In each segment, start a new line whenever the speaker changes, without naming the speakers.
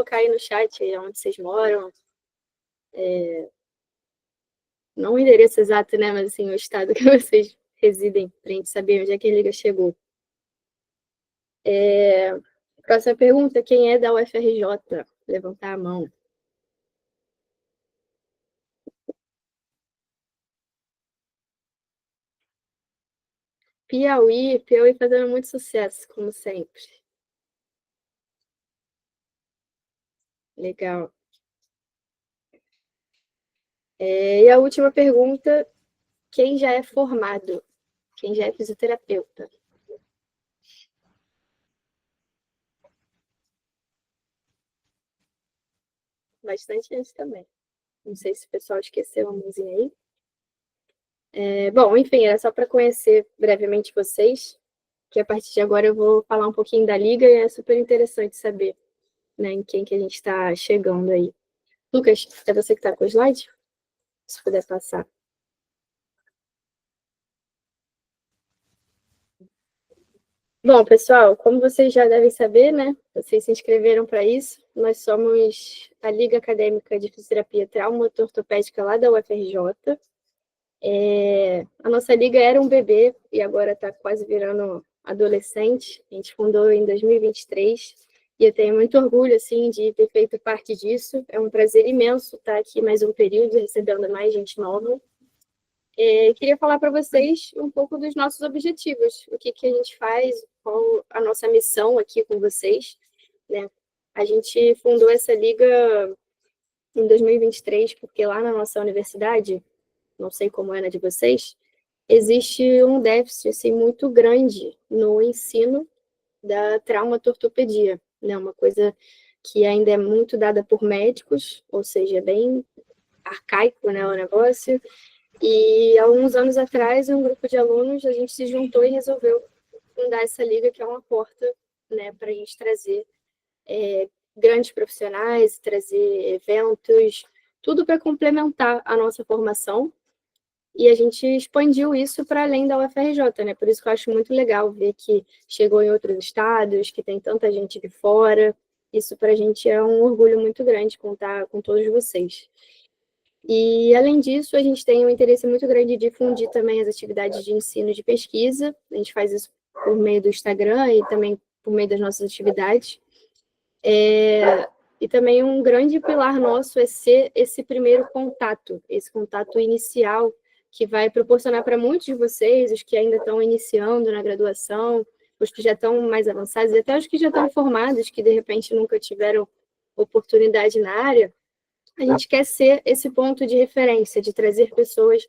colocar aí no chat onde vocês moram. Não o endereço exato, né? Mas assim, o estado que vocês residem, para a gente saber onde é que a Liga chegou. Próxima pergunta, quem é da UFRJ? Levantar a mão. Piauí fazendo muito sucesso, como sempre. Legal. E a última pergunta, quem já é formado? Quem já é fisioterapeuta? Bastante gente também. Não sei se o pessoal esqueceu a mãozinha aí. Bom, enfim, era só para conhecer brevemente vocês, que a partir de agora eu vou falar um pouquinho da Liga e é super interessante saber, né, em quem que a gente está chegando aí. Lucas, é você que está com o slide? Se puder passar. Bom, pessoal, como vocês já devem saber, né? Vocês se inscreveram para isso. Nós somos a Liga Acadêmica de Fisioterapia Traumato-Ortopédica lá da UFRJ. A nossa liga era um bebê e agora está quase virando adolescente. A gente fundou em 2023 e eu tenho muito orgulho assim de ter feito parte disso. É um prazer imenso estar aqui mais um período recebendo mais gente nova. Queria falar para vocês um pouco dos nossos objetivos, o que a gente faz, qual a nossa missão aqui com vocês, né? A gente fundou essa liga em 2023 porque lá na nossa universidade, não sei como é na de vocês, existe um déficit assim, muito grande no ensino da traumatortopedia, né? Uma coisa que ainda é muito dada por médicos, ou seja, bem arcaico, né, o negócio. E há alguns anos atrás, um grupo de alunos, a gente se juntou e resolveu fundar essa liga, que é uma porta, né, para a gente trazer grandes profissionais, trazer eventos, tudo para complementar a nossa formação. E a gente expandiu isso para além da UFRJ, né? Por isso que eu acho muito legal ver que chegou em outros estados, que tem tanta gente de fora. Isso para a gente é um orgulho muito grande contar com todos vocês. E, além disso, a gente tem um interesse muito grande de difundir também as atividades de ensino e de pesquisa. A gente faz isso por meio do Instagram e também por meio das nossas atividades. E também um grande pilar nosso é ser esse primeiro contato, esse contato inicial, que vai proporcionar para muitos de vocês, os que ainda estão iniciando na graduação, os que já estão mais avançados, e até os que já estão formados, que de repente nunca tiveram oportunidade na área, a gente quer ser esse ponto de referência, de trazer pessoas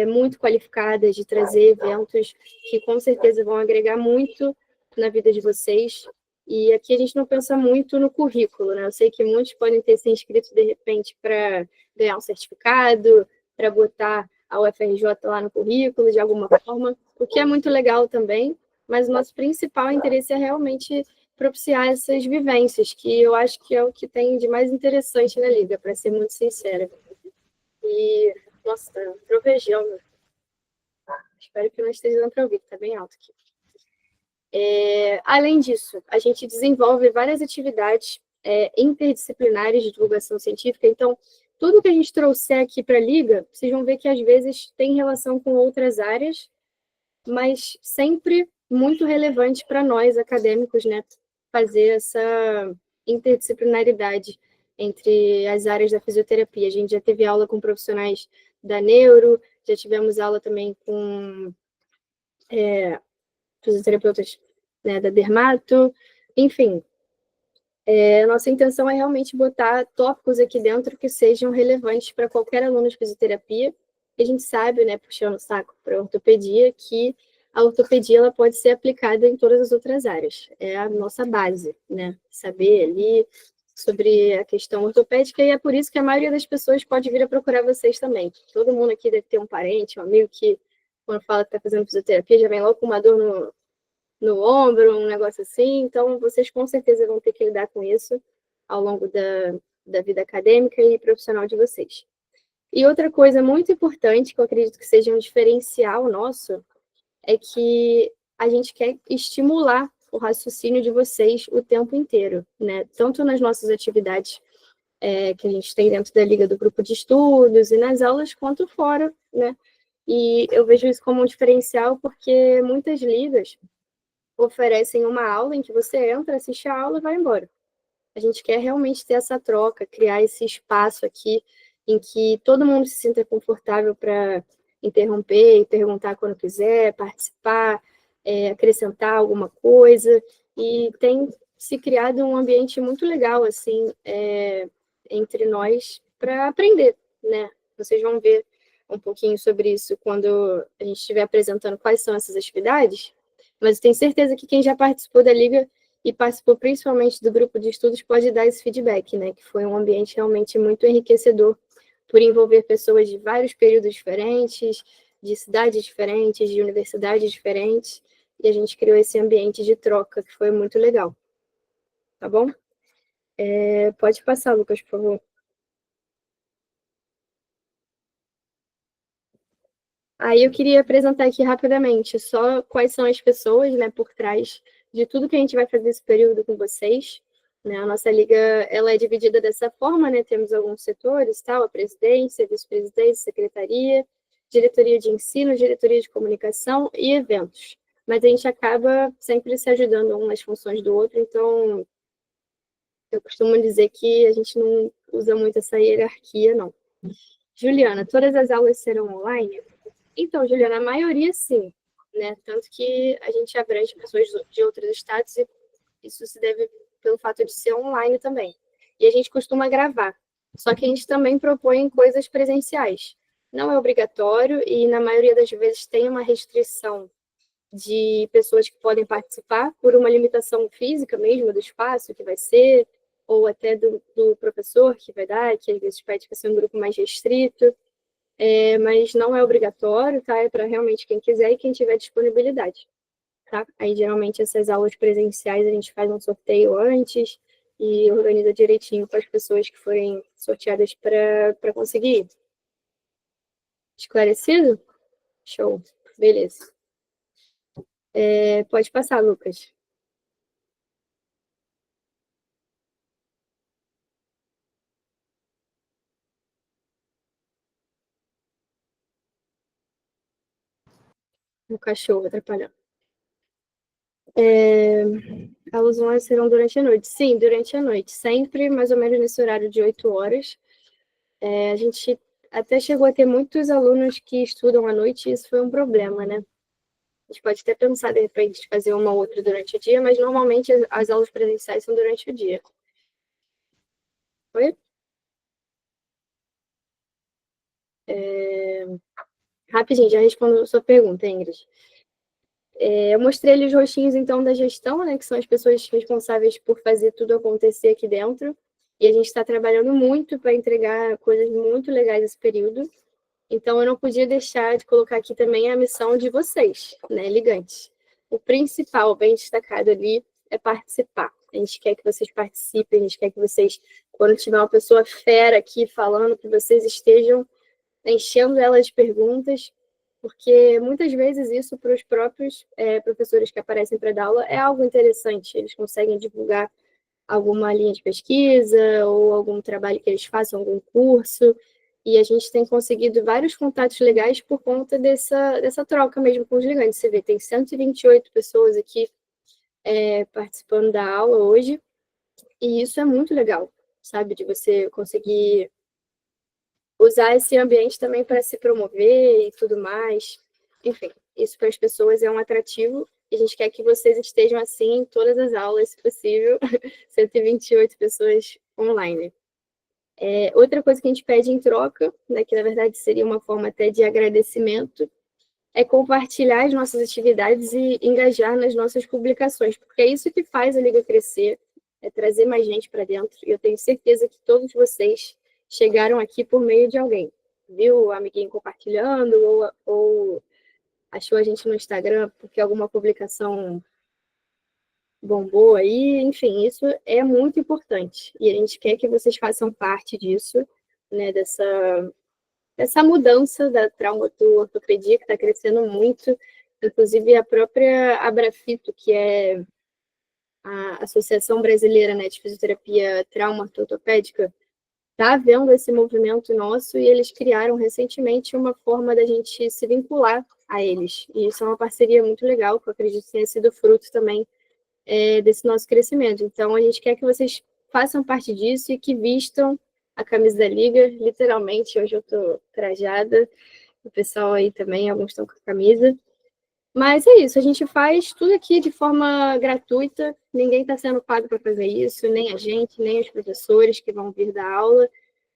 muito qualificadas, de trazer eventos que com certeza vão agregar muito na vida de vocês. E aqui a gente não pensa muito no currículo, né? Eu sei que muitos podem ter se inscrito de repente para ganhar um certificado, para botar a UFRJ lá no currículo de alguma forma, o que é muito legal também, mas o nosso principal interesse é realmente propiciar essas vivências, que eu acho que é o que tem de mais interessante na Liga, para ser muito sincera. E, nossa, tá trovejando. Espero que não esteja dando para ouvir, que está bem alto aqui. Além disso, a gente desenvolve várias atividades interdisciplinares de divulgação científica, então, tudo que a gente trouxer aqui para a Liga, vocês vão ver que às vezes tem relação com outras áreas, mas sempre muito relevante para nós, acadêmicos, né, fazer essa interdisciplinaridade entre as áreas da fisioterapia. A gente já teve aula com profissionais da neuro, já tivemos aula também com fisioterapeutas, né, da dermato, enfim. Nossa intenção é realmente botar tópicos aqui dentro que sejam relevantes para qualquer aluno de fisioterapia. A gente sabe, né, puxando o saco para a ortopedia, que a ortopedia ela pode ser aplicada em todas as outras áreas. É a nossa base, né? Saber ali sobre a questão ortopédica, e é por isso que a maioria das pessoas pode vir a procurar vocês também. Todo mundo aqui deve ter um parente, um amigo que, quando fala que está fazendo fisioterapia, já vem logo com uma dor no ombro, um negócio assim. Então, vocês com certeza vão ter que lidar com isso ao longo da vida acadêmica e profissional de vocês. E outra coisa muito importante, que eu acredito que seja um diferencial nosso, é que a gente quer estimular o raciocínio de vocês o tempo inteiro, né? Tanto nas nossas atividades que a gente tem dentro da Liga do Grupo de Estudos e nas aulas, quanto fora, né? E eu vejo isso como um diferencial porque muitas ligas oferecem uma aula em que você entra, assiste a aula e vai embora. A gente quer realmente ter essa troca, criar esse espaço aqui em que todo mundo se sinta confortável para interromper e perguntar quando quiser, participar, acrescentar alguma coisa. E tem se criado um ambiente muito legal, assim, entre nós para aprender, né? Vocês vão ver um pouquinho sobre isso quando a gente estiver apresentando quais são essas atividades, mas eu tenho certeza que quem já participou da Liga e participou principalmente do grupo de estudos pode dar esse feedback, né? Que foi um ambiente realmente muito enriquecedor por envolver pessoas de vários períodos diferentes, de cidades diferentes, de universidades diferentes, e a gente criou esse ambiente de troca que foi muito legal. Tá bom? Pode passar, Lucas, por favor. Aí eu queria apresentar aqui rapidamente só quais são as pessoas, né, por trás de tudo que a gente vai fazer esse período com vocês. Né? A nossa liga ela é dividida dessa forma, né? Temos alguns setores, tal, a presidência, vice-presidência, secretaria, diretoria de ensino, diretoria de comunicação e eventos. Mas a gente acaba sempre se ajudando um nas funções do outro, então eu costumo dizer que a gente não usa muito essa hierarquia, não. Juliana, todas as aulas serão online? Então, Juliana, a maioria sim, né? Tanto que a gente abrange pessoas de outros estados e isso se deve pelo fato de ser online também. E a gente costuma gravar. Só que a gente também propõe coisas presenciais. Não é obrigatório e na maioria das vezes tem uma restrição de pessoas que podem participar por uma limitação física mesmo do espaço que vai ser, ou até do professor que vai dar, que às vezes pede para ser um grupo mais restrito. Mas não é obrigatório, tá? É para realmente quem quiser e quem tiver disponibilidade, tá? Aí, geralmente, essas aulas presenciais a gente faz um sorteio antes e organiza direitinho com as pessoas que forem sorteadas para conseguir. Esclarecido? Show. Beleza. Pode passar, Lucas. O cachorro atrapalhando. Aulas online serão durante a noite. Sim, durante a noite. Sempre mais ou menos nesse horário de 8 horas. A gente até chegou a ter muitos alunos que estudam à noite e isso foi um problema, né? A gente pode até pensar, de repente, fazer uma ou outra durante o dia, mas normalmente as aulas presenciais são durante o dia. Oi? Rapidinho, já respondo a sua pergunta, Ingrid. Eu mostrei ali os rostinhos, então, da gestão, né, que são as pessoas responsáveis por fazer tudo acontecer aqui dentro. E a gente está trabalhando muito para entregar coisas muito legais nesse período. Então, eu não podia deixar de colocar aqui também a missão de vocês, né, ligantes. O principal, bem destacado ali, é participar. A gente quer que vocês participem, a gente quer que vocês, quando tiver uma pessoa fera aqui falando, que vocês estejam enchendo ela de perguntas, porque muitas vezes isso para os próprios professores que aparecem para dar aula é algo interessante. Eles conseguem divulgar alguma linha de pesquisa ou algum trabalho que eles façam, algum curso. E a gente tem conseguido vários contatos legais por conta dessa troca mesmo com os ligantes. Você vê, tem 128 pessoas aqui participando da aula hoje, e isso é muito legal, sabe? De você conseguir usar esse ambiente também para se promover e tudo mais. Enfim, isso para as pessoas é um atrativo e a gente quer que vocês estejam assim em todas as aulas, se possível, 128 pessoas online. Outra coisa que a gente pede em troca, né, que na verdade seria uma forma até de agradecimento, é compartilhar as nossas atividades e engajar nas nossas publicações, porque é isso que faz a Liga crescer, é trazer mais gente para dentro, e eu tenho certeza que todos vocês chegaram aqui por meio de alguém. Viu o amiguinho compartilhando, ou achou a gente no Instagram porque alguma publicação bombou aí, enfim, isso é muito importante. E a gente quer que vocês façam parte disso, né, dessa mudança da trauma do ortopedia, que está crescendo muito. Inclusive, a própria Abrafito, que é a Associação Brasileira, né, de Fisioterapia Traumato-Ortopédica está vendo esse movimento nosso e eles criaram recentemente uma forma da gente se vincular a eles. E isso é uma parceria muito legal, que eu acredito que tenha sido fruto também desse nosso crescimento. Então, a gente quer que vocês façam parte disso e que vistam a camisa da Liga, literalmente. Hoje eu estou trajada, o pessoal aí também, alguns estão com a camisa. Mas é isso, a gente faz tudo aqui de forma gratuita, ninguém está sendo pago para fazer isso, nem a gente, nem os professores que vão vir dar aula.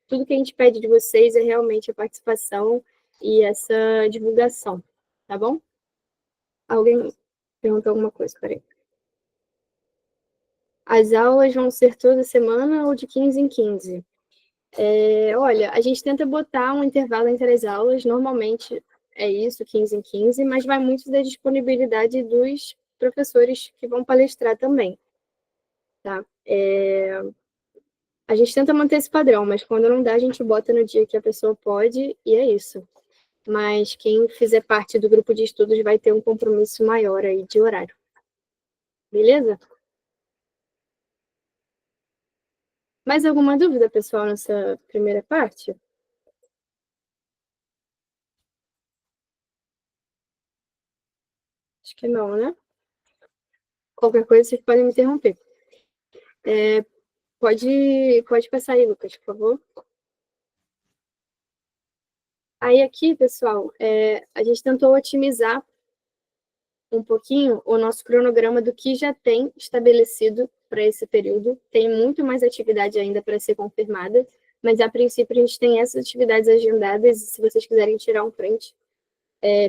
Tudo que a gente pede de vocês é realmente a participação e essa divulgação, tá bom? Alguém perguntou alguma coisa, peraí. As aulas vão ser toda semana ou de 15 em 15? Olha, a gente tenta botar um intervalo entre as aulas, normalmente é isso, 15 em 15, mas vai muito da disponibilidade dos professores que vão palestrar também, tá? A gente tenta manter esse padrão, mas quando não dá, a gente bota no dia que a pessoa pode, e é isso. Mas quem fizer parte do grupo de estudos vai ter um compromisso maior aí de horário. Beleza? Mais alguma dúvida, pessoal, nessa primeira parte? Acho que não, né? Qualquer coisa, vocês podem me interromper. Pode passar aí, Lucas, por favor. Aí aqui, pessoal, a gente tentou otimizar um pouquinho o nosso cronograma do que já tem estabelecido para esse período. Tem muito mais atividade ainda para ser confirmada, mas a princípio a gente tem essas atividades agendadas, e se vocês quiserem tirar um print,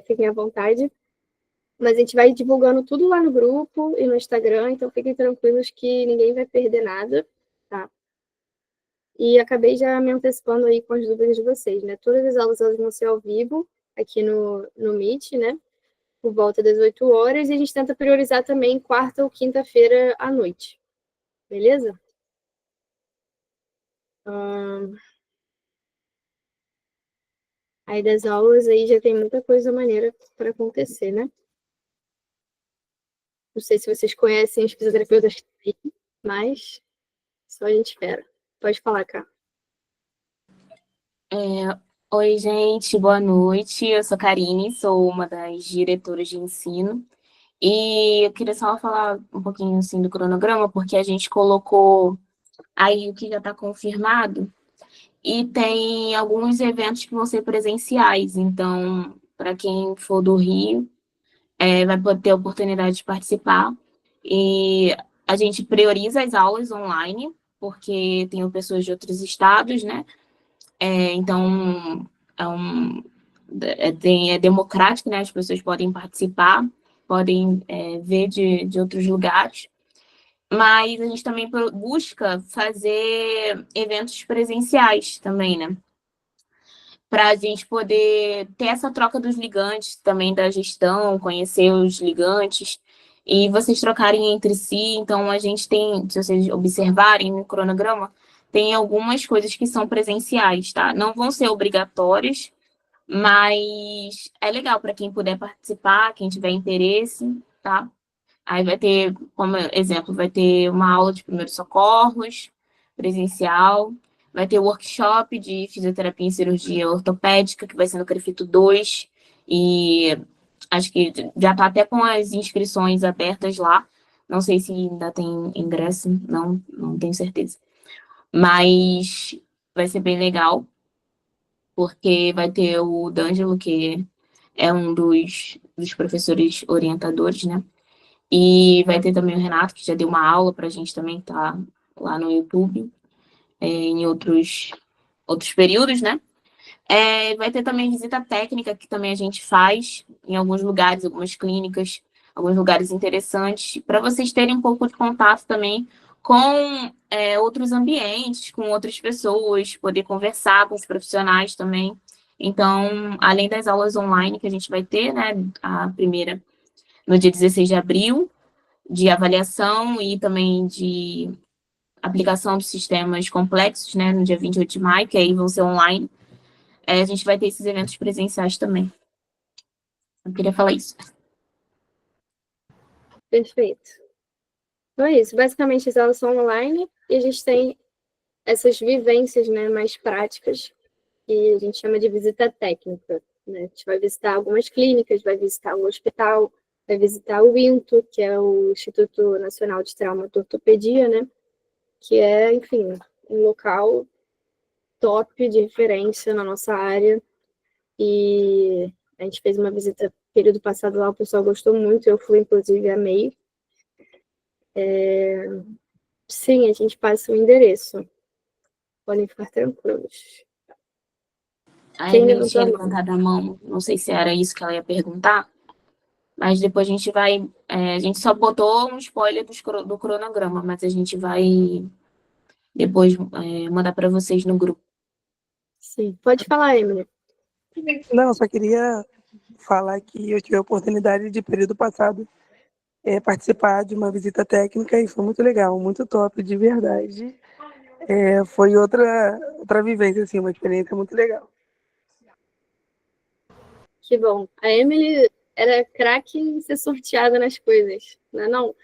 fiquem à vontade. Mas a gente vai divulgando tudo lá no grupo e no Instagram, então fiquem tranquilos que ninguém vai perder nada, tá? E acabei já me antecipando aí com as dúvidas de vocês, né? Todas as aulas elas vão ser ao vivo aqui no Meet, né? Por volta das 8 horas, e a gente tenta priorizar também quarta ou quinta-feira à noite. Beleza? Aí das aulas aí já tem muita coisa maneira para acontecer, né? Não sei se vocês conhecem os fisioterapeutas que tem, mas só a gente espera. Pode falar, cá.
Oi, gente, boa noite. Eu sou Karine, sou uma das diretoras de ensino. E eu queria só falar um pouquinho assim do cronograma, porque a gente colocou aí o que já está confirmado e tem alguns eventos que vão ser presenciais. Então, para quem for do Rio, vai poder ter a oportunidade de participar. E a gente prioriza as aulas online, porque tem pessoas de outros estados, né? Então, é democrático, né? As pessoas podem participar, podem ver de outros lugares, mas a gente também busca fazer eventos presenciais também, né? Para a gente poder ter essa troca dos ligantes também da gestão, conhecer os ligantes e vocês trocarem entre si. Então, a gente tem, se vocês observarem no cronograma, tem algumas coisas que são presenciais, tá? Não vão ser obrigatórias, mas é legal para quem puder participar, quem tiver interesse, tá? Aí vai ter, como exemplo, vai ter uma aula de primeiros socorros presencial, vai ter workshop de fisioterapia e cirurgia ortopédica, que vai ser no Crefito 2, e acho que já está até com as inscrições abertas lá. Não sei se ainda tem ingresso, não tenho certeza. Mas vai ser bem legal, porque vai ter o D'Angelo, que é um dos professores orientadores, né? E vai ter também o Renato, que já deu uma aula para a gente também, tá lá no YouTube, em outros períodos, né? Vai ter também visita técnica, que também a gente faz em alguns lugares, algumas clínicas, alguns lugares interessantes, para vocês terem um pouco de contato também com outros ambientes, com outras pessoas, poder conversar com os profissionais também. Então, além das aulas online que a gente vai ter, né, a primeira no dia 16 de abril, de avaliação e também de aplicação de sistemas complexos, né, no dia 28 de maio, que aí vão ser online, a gente vai ter esses eventos presenciais também. Eu queria falar isso.
Perfeito. Então é isso. Basicamente, as aulas são online e a gente tem essas vivências, né, mais práticas, que a gente chama de visita técnica, né? A gente vai visitar algumas clínicas, vai visitar o hospital, vai visitar o INTO, que é o Instituto Nacional de Traumatortopedia, né? Que é, enfim, um local top de referência na nossa área. E a gente fez uma visita período passado lá, o pessoal gostou muito, eu fui, inclusive, amei. Sim, a gente passa o endereço. Podem ficar tranquilos.
A
Quem
Emily
levantou
tinha
a mão?
levantado a mão, não sei se era isso que ela ia perguntar, mas depois a gente vai. A gente só botou um spoiler do cronograma, mas a gente vai depois mandar para vocês no grupo.
Sim, pode falar, Emily.
Não, só queria falar que eu tive a oportunidade de, período passado, participar de uma visita técnica e foi muito legal, muito top, de verdade. Foi outra vivência, assim, uma experiência muito legal.
Que bom. A Emily era craque em ser sorteada nas coisas, não é não?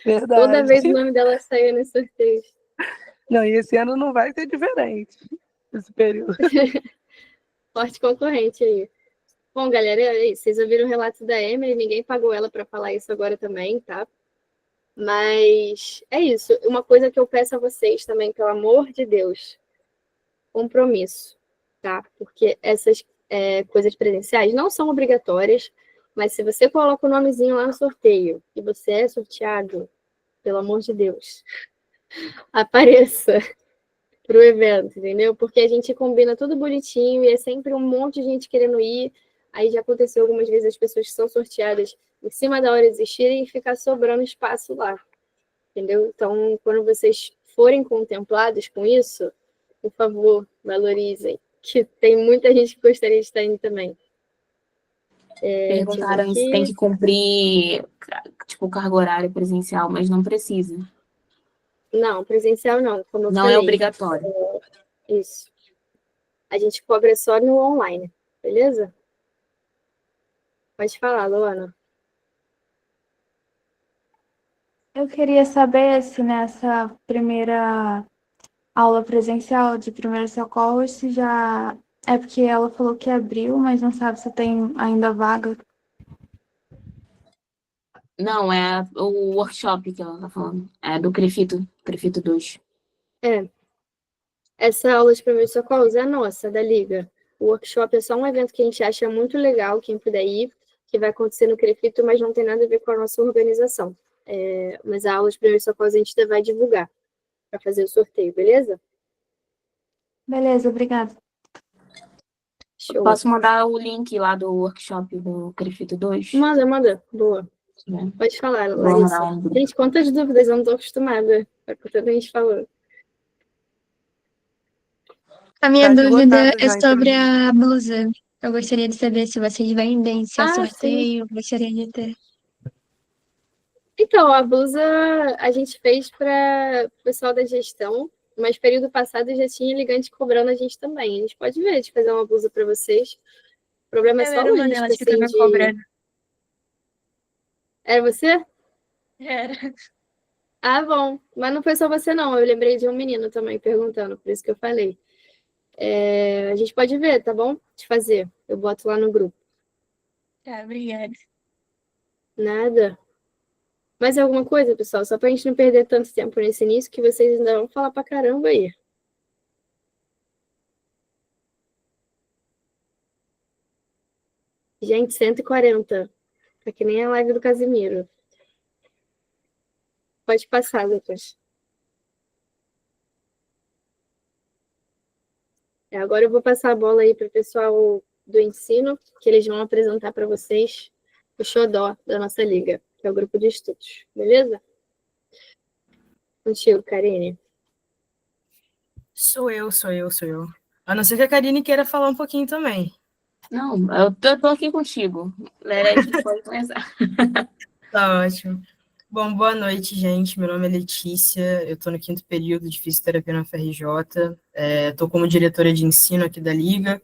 Toda
Verdade.
vez o nome dela saía nos sorteios.
Não, e esse ano não vai ser diferente, esse período.
Forte concorrente aí. Bom, galera, vocês ouviram o relato da Emily, ninguém pagou ela para falar isso agora também, tá? Mas é isso. Uma coisa que eu peço a vocês também, pelo amor de Deus, compromisso, tá? Porque essas coisas presenciais não são obrigatórias, mas se você coloca o nomezinho lá no sorteio e você é sorteado, pelo amor de Deus, apareça pro evento, entendeu? Porque a gente combina tudo bonitinho e é sempre um monte de gente querendo ir. Aí já aconteceu algumas vezes as pessoas que são sorteadas em cima da hora existirem e ficar sobrando espaço lá, entendeu? Então, quando vocês forem contemplados com isso, por favor, valorizem, que tem muita gente que gostaria de estar indo também.
Perguntaram se tem que cumprir, tipo, carga horária presencial, mas não precisa.
Não, presencial não, como eu
Não
falei.
É obrigatório.
Isso. A gente cobra só no online, beleza? Pode falar, Luana.
Eu queria saber se nessa primeira aula presencial de primeiros socorros, se já. É porque ela falou que abriu, mas não sabe se tem ainda vaga.
Não, é o workshop que ela tá falando. É do Crefito 2.
Essa aula de primeiros socorros é nossa, da Liga. O workshop é só um evento que a gente acha muito legal, quem puder ir, que vai acontecer no Crefito, mas não tem nada a ver com a nossa organização. Mas a aula de primeiros socorros a gente ainda vai divulgar para fazer o sorteio, beleza?
Beleza, obrigada.
Show.
Posso mandar o link lá do workshop do Crefito 2?
Manda. Boa.
É.
Pode falar,
Vou
Larissa.
mandar um grupo.
Gente, quantas dúvidas, eu não estou acostumada com tanta gente falando.
A minha
Tá
dúvida
esgotado
é
já,
sobre
então.
a blusa. Eu gostaria de saber se vocês vendem, se é
Sim.
sorteio, eu gostaria de ter.
Então, a blusa a gente fez para o pessoal da gestão, mas período passado já tinha ligante cobrando a gente também. A gente pode ver de fazer uma blusa para vocês. O problema é
Eu
só
era uma
logística,
delas que
assim,
tava cobrando.
Era você?
Era.
Ah, bom. Mas não foi só você, não. Eu lembrei de um menino também perguntando, por isso que eu falei. A gente pode ver, tá bom? De fazer. Eu boto lá no grupo.
Tá, obrigada.
Nada. Mais alguma coisa, pessoal? Só pra gente não perder tanto tempo nesse início, que vocês ainda vão falar pra caramba aí. Gente, 140. Tá que nem a live do Casimiro. Pode passar, Lucas. Agora eu vou passar a bola aí para o pessoal do ensino, que eles vão apresentar para vocês o xodó da nossa liga, que é o grupo de estudos. Beleza? Contigo, Karine.
Sou eu. A não ser que a Karine queira falar um pouquinho também.
Não, eu tô aqui contigo. Lerete pode começar.
Tá ótimo. Bom, boa noite, gente. Meu nome é Letícia, eu estou no 5º período de fisioterapia na UFRJ. Estou como diretora de ensino aqui da Liga.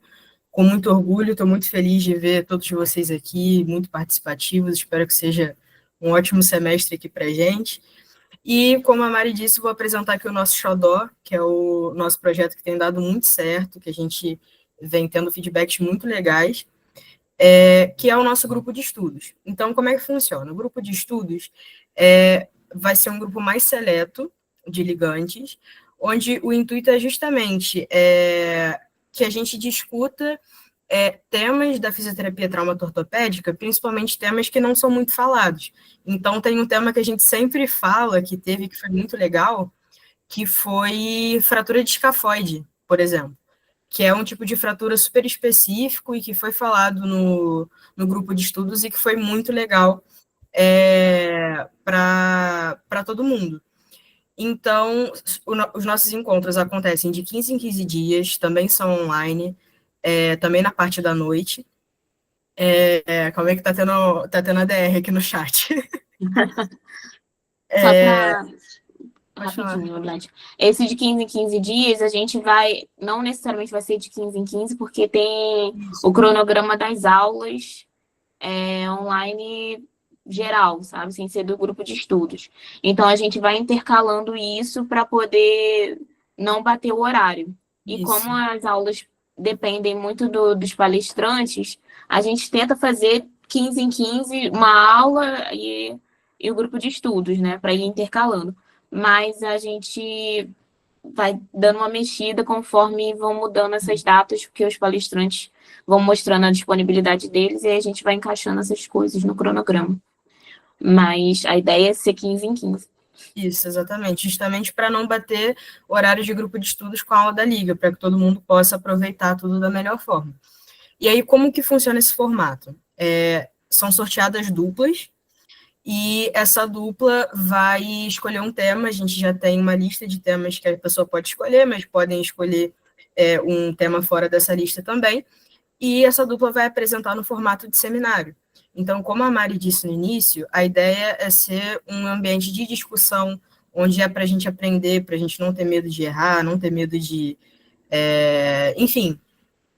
Com muito orgulho, estou muito feliz de ver todos vocês aqui, muito participativos. Espero que seja um ótimo semestre aqui para a gente. E, como a Mari disse, vou apresentar aqui o nosso Xodó, que é o nosso projeto que tem dado muito certo, que a gente vem tendo feedbacks muito legais, que é o nosso grupo de estudos. Então, como é que funciona? O grupo de estudos vai ser um grupo mais seleto de ligantes, onde o intuito é justamente que a gente discuta temas da fisioterapia traumato-ortopédica, principalmente temas que não são muito falados. Então, tem um tema que a gente sempre fala, que foi muito legal, que foi fratura de escafoide, por exemplo, que é um tipo de fratura super específico e que foi falado no grupo de estudos e que foi muito legal para todo mundo. Então, os nossos encontros acontecem de 15 em 15 dias, também são online, também na parte da noite. Calma aí que tá tendo a DR aqui no chat.
Só para
Pode falar.
rapidinho, Blanche. Esse de 15 em 15 dias, a gente vai, não necessariamente vai ser de 15 em 15, porque tem
Isso.
o cronograma das aulas online geral, sabe? Sem ser do grupo de estudos. Então, a gente vai intercalando isso para poder não bater o horário. E
Isso.
como as aulas dependem muito dos palestrantes, a gente tenta fazer 15 em 15, uma aula e o grupo de estudos, né? Para ir intercalando. Mas a gente vai dando uma mexida conforme vão mudando essas datas, porque os palestrantes vão mostrando a disponibilidade deles e aí a gente vai encaixando essas coisas no cronograma. Mas a ideia é ser 15 em 15.
Isso, exatamente. Justamente para não bater horário de grupo de estudos com a aula da Liga, para que todo mundo possa aproveitar tudo da melhor forma. E aí, como que funciona esse formato? São sorteadas duplas, e essa dupla vai escolher um tema. A gente já tem uma lista de temas que a pessoa pode escolher, mas podem escolher um tema fora dessa lista também, e essa dupla vai apresentar no formato de seminário. Então, como a Mari disse no início, a ideia é ser um ambiente de discussão, onde é para a gente aprender, para a gente não ter medo de errar, não ter medo de, enfim,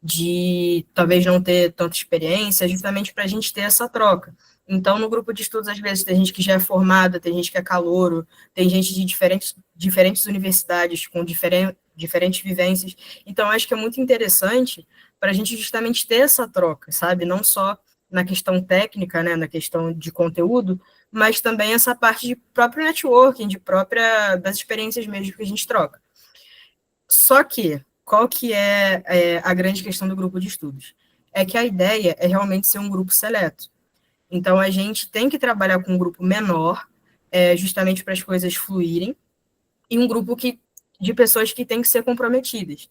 de talvez não ter tanta experiência, justamente para a gente ter essa troca. Então, no grupo de estudos, às vezes, tem gente que já é formada, tem gente que é calouro, tem gente de diferentes universidades, com diferentes vivências. Então, acho que é muito interessante para a gente justamente ter essa troca, sabe? Não só na questão técnica, né, na questão de conteúdo, mas também essa parte de próprio networking, das experiências mesmo que a gente troca. Só que, qual que é a grande questão do grupo de estudos? É que a ideia é realmente ser um grupo seleto. Então, a gente tem que trabalhar com um grupo menor, justamente para as coisas fluírem, e um grupo de pessoas que têm que ser comprometidas.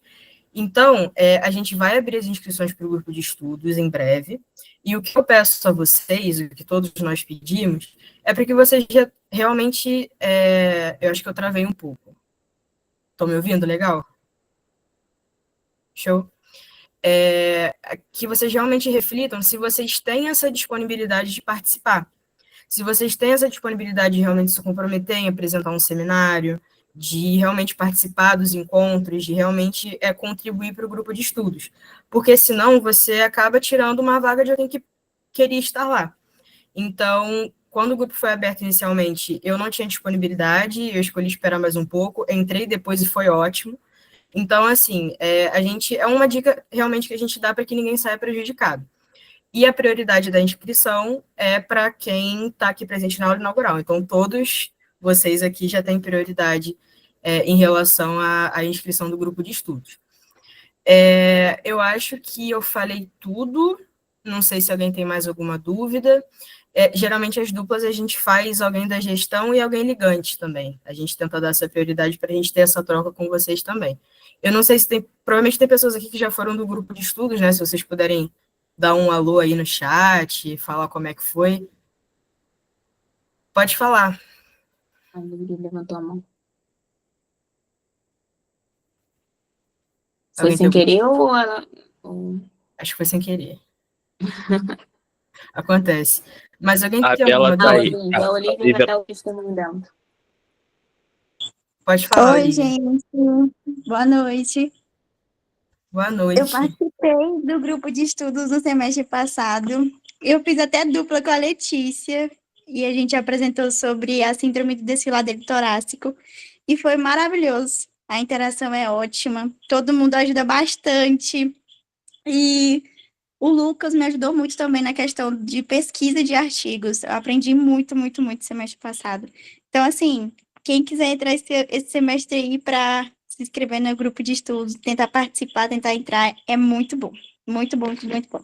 Então, a gente vai abrir as inscrições para o grupo de estudos em breve, e o que eu peço a vocês, o que todos nós pedimos, é para que vocês realmente, eu acho que eu travei um pouco. Estão me ouvindo legal? Show? Que vocês realmente reflitam se vocês têm essa disponibilidade de participar. Se vocês têm essa disponibilidade de realmente se comprometer em apresentar um seminário, de realmente participar dos encontros, de realmente contribuir para o grupo de estudos. Porque senão você acaba tirando uma vaga de alguém que queria estar lá. Então, quando o grupo foi aberto inicialmente, eu não tinha disponibilidade, eu escolhi esperar mais um pouco, entrei depois e foi ótimo. Então, assim, é uma dica realmente que a gente dá para que ninguém saia prejudicado. E a prioridade da inscrição é para quem está aqui presente na aula inaugural. Então, todos vocês aqui já têm prioridade em relação à inscrição do grupo de estudos. Eu acho que eu falei tudo, não sei se alguém tem mais alguma dúvida. Geralmente, as duplas a gente faz alguém da gestão e alguém ligante também. A gente tenta dar essa prioridade para a gente ter essa troca com vocês também. Eu não sei se provavelmente tem pessoas aqui que já foram do grupo de estudos, né? Se vocês puderem dar um alô aí no chat, falar como é que foi. Pode falar.
A Lili levantou a mão. Foi
Alguém
sem
tem
querer ou ela...
Acho que foi sem querer. Acontece. Mas alguém
A
tem
Bela
alguma
tá
dúvida?
aí.
A Olivia vai dar o testemunho dela.
Pode falar,
Oi,
Olivia.
gente. Boa noite.
Boa
Eu
noite.
participei do grupo de estudos no semestre passado. Eu fiz até dupla com a Letícia.
e a gente apresentou sobre a síndrome do desfiladeiro torácico e foi maravilhoso. A interação é ótima, todo mundo ajuda bastante e o Lucas me ajudou muito também na questão de pesquisa de artigos. Eu aprendi muito, muito, muito semestre passado. Então, assim, quem quiser entrar esse semestre aí para se inscrever no grupo de estudos, tentar participar, tentar entrar, é muito bom. Muito bom, muito, muito bom.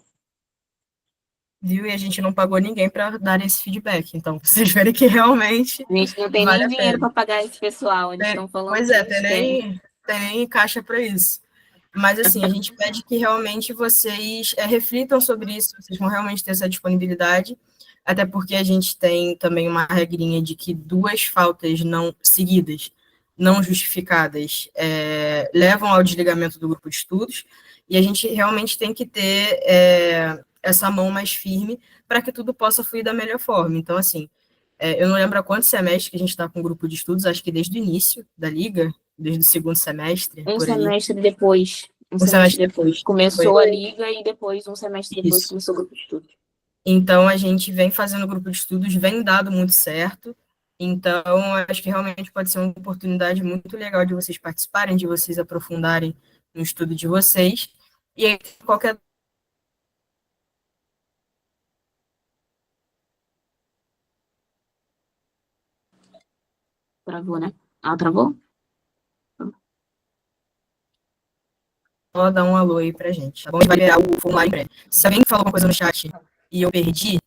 Viu? E a gente não pagou ninguém para dar esse feedback. Então, vocês verem que realmente
A gente não tem
vale
nem
a
dinheiro
pena.
para pagar esse pessoal, eles estão falando
Pois
que
é,
eles querem.
tem nem caixa para isso. Mas, assim, a gente pede que realmente vocês reflitam sobre isso, vocês vão realmente ter essa disponibilidade, até porque a gente tem também uma regrinha de que 2 faltas não seguidas, não justificadas, levam ao desligamento do grupo de estudos, e a gente realmente tem que ter essa mão mais firme para que tudo possa fluir da melhor forma. Então, assim, eu não lembro há quantos semestres que a gente está com o grupo de estudos, acho que desde o início da liga, desde o segundo semestre,
Um
por aí.
semestre depois. Um
Um
semestre
semestre
depois.
depois.
Começou
Foi
a liga e depois, um semestre depois,
isso.
começou o grupo de estudo.
Então, a gente vem fazendo o grupo de estudos, vem dado muito certo. Então, acho que realmente pode ser uma oportunidade muito legal de vocês participarem, de vocês aprofundarem no estudo de vocês. E aí, qualquer
Travou, né? Ah, travou?
só dar um alô aí pra gente, tá bom? Vai liberar o formulário em breve. Se alguém falou alguma coisa no chat e eu perdi,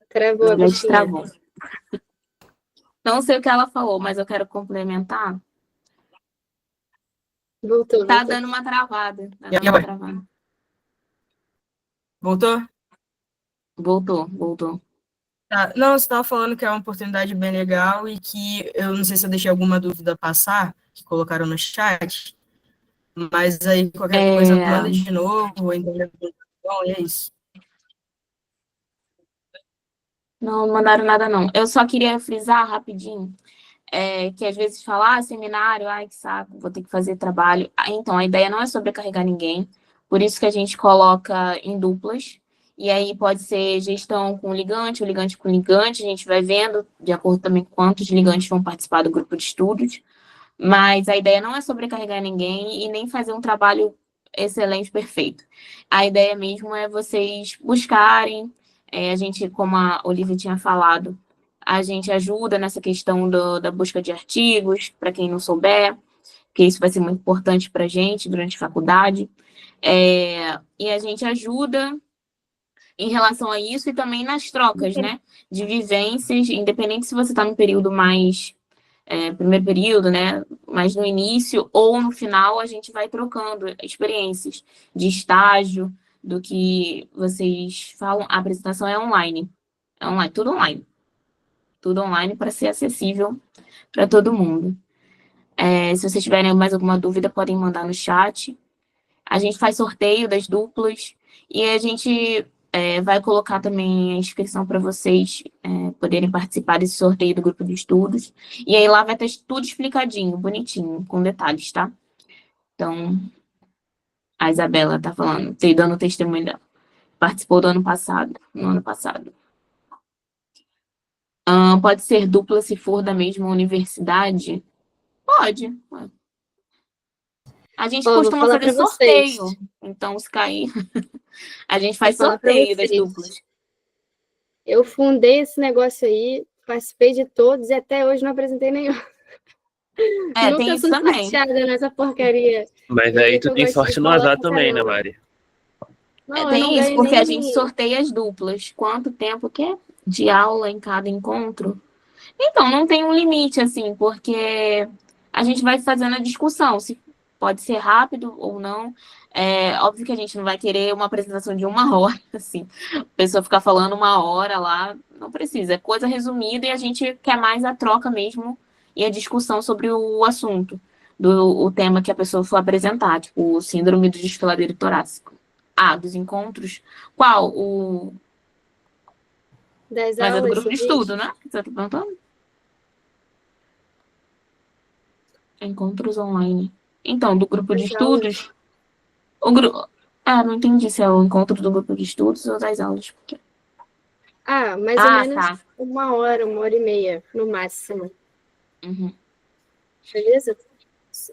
Travou a
A gente
bichinha.
travou. Não sei o que ela falou, mas eu quero complementar.
Voltou,
Tá
voltou.
dando uma travada. Tá
E
dando uma
agora?
travada.
Voltou?
Voltou.
Tá. Não, você estava falando que é uma oportunidade bem legal e que eu não sei se eu deixei alguma dúvida passar, que colocaram no chat, mas aí qualquer coisa manda de novo, entendeu? Bom, e é isso.
Não mandaram nada, não. Eu só queria frisar rapidinho, que às vezes falar, seminário, ai, que saco, vou ter que fazer trabalho. Então, a ideia não é sobrecarregar ninguém, por isso que a gente coloca em duplas, e aí pode ser gestão com ligante, o ligante com ligante, a gente vai vendo, de acordo também com quantos ligantes vão participar do grupo de estudos, mas a ideia não é sobrecarregar ninguém e nem fazer um trabalho excelente, perfeito. A ideia mesmo é vocês buscarem, a gente, como a Olivia tinha falado, a gente ajuda nessa questão da busca de artigos, para quem não souber, que isso vai ser muito importante para a gente durante a faculdade. E a gente ajuda em relação a isso e também nas trocas, né? De vivências, independente se você está no período mais primeiro período, né? Mas no início ou no final a gente vai trocando experiências de estágio, do que vocês falam. A apresentação é online. É online, tudo online. Tudo online para ser acessível para todo mundo. Se vocês tiverem mais alguma dúvida, podem mandar no chat. A gente faz sorteio das duplas e a gente vai colocar também a inscrição para vocês poderem participar desse sorteio do grupo de estudos. E aí lá vai estar tudo explicadinho, bonitinho, com detalhes, tá? Então, a Isabela tá falando, dando testemunho dela. Participou do ano passado, no ano passado. Pode ser dupla se for da mesma universidade? Pode. A gente costuma fazer sorteio. Vocês. Então, se cair, a gente faz sorteio das duplas.
Eu fundei esse negócio aí, participei de todos e até hoje não apresentei nenhum. Nunca
tem isso
fui
também.
sorteada nessa porcaria.
Mas aí tu tem sorte no azar também, né, Mari?
Não,
tem isso, porque a gente sorteia as duplas. Quanto tempo que é de aula em cada encontro? Então, não tem um limite, assim, porque a gente vai fazendo a discussão, se pode ser rápido ou não. Óbvio que a gente não vai querer uma apresentação de 1 hora, assim. A pessoa ficar falando 1 hora lá, não precisa. É coisa resumida e a gente quer mais a troca mesmo e a discussão sobre o assunto, o tema que a pessoa for apresentar, tipo, o síndrome do desfiladeiro torácico. Dos encontros. Qual?
Das
Mas
aulas,
é do grupo de estudo, né? Você tá perguntando? Encontros online. Então, do grupo de estudos. O grupo. Não entendi se é o encontro do grupo de estudos ou das aulas. Porque
Mais ou menos
Tá.
1 hora e meia, no máximo.
Uhum.
Beleza?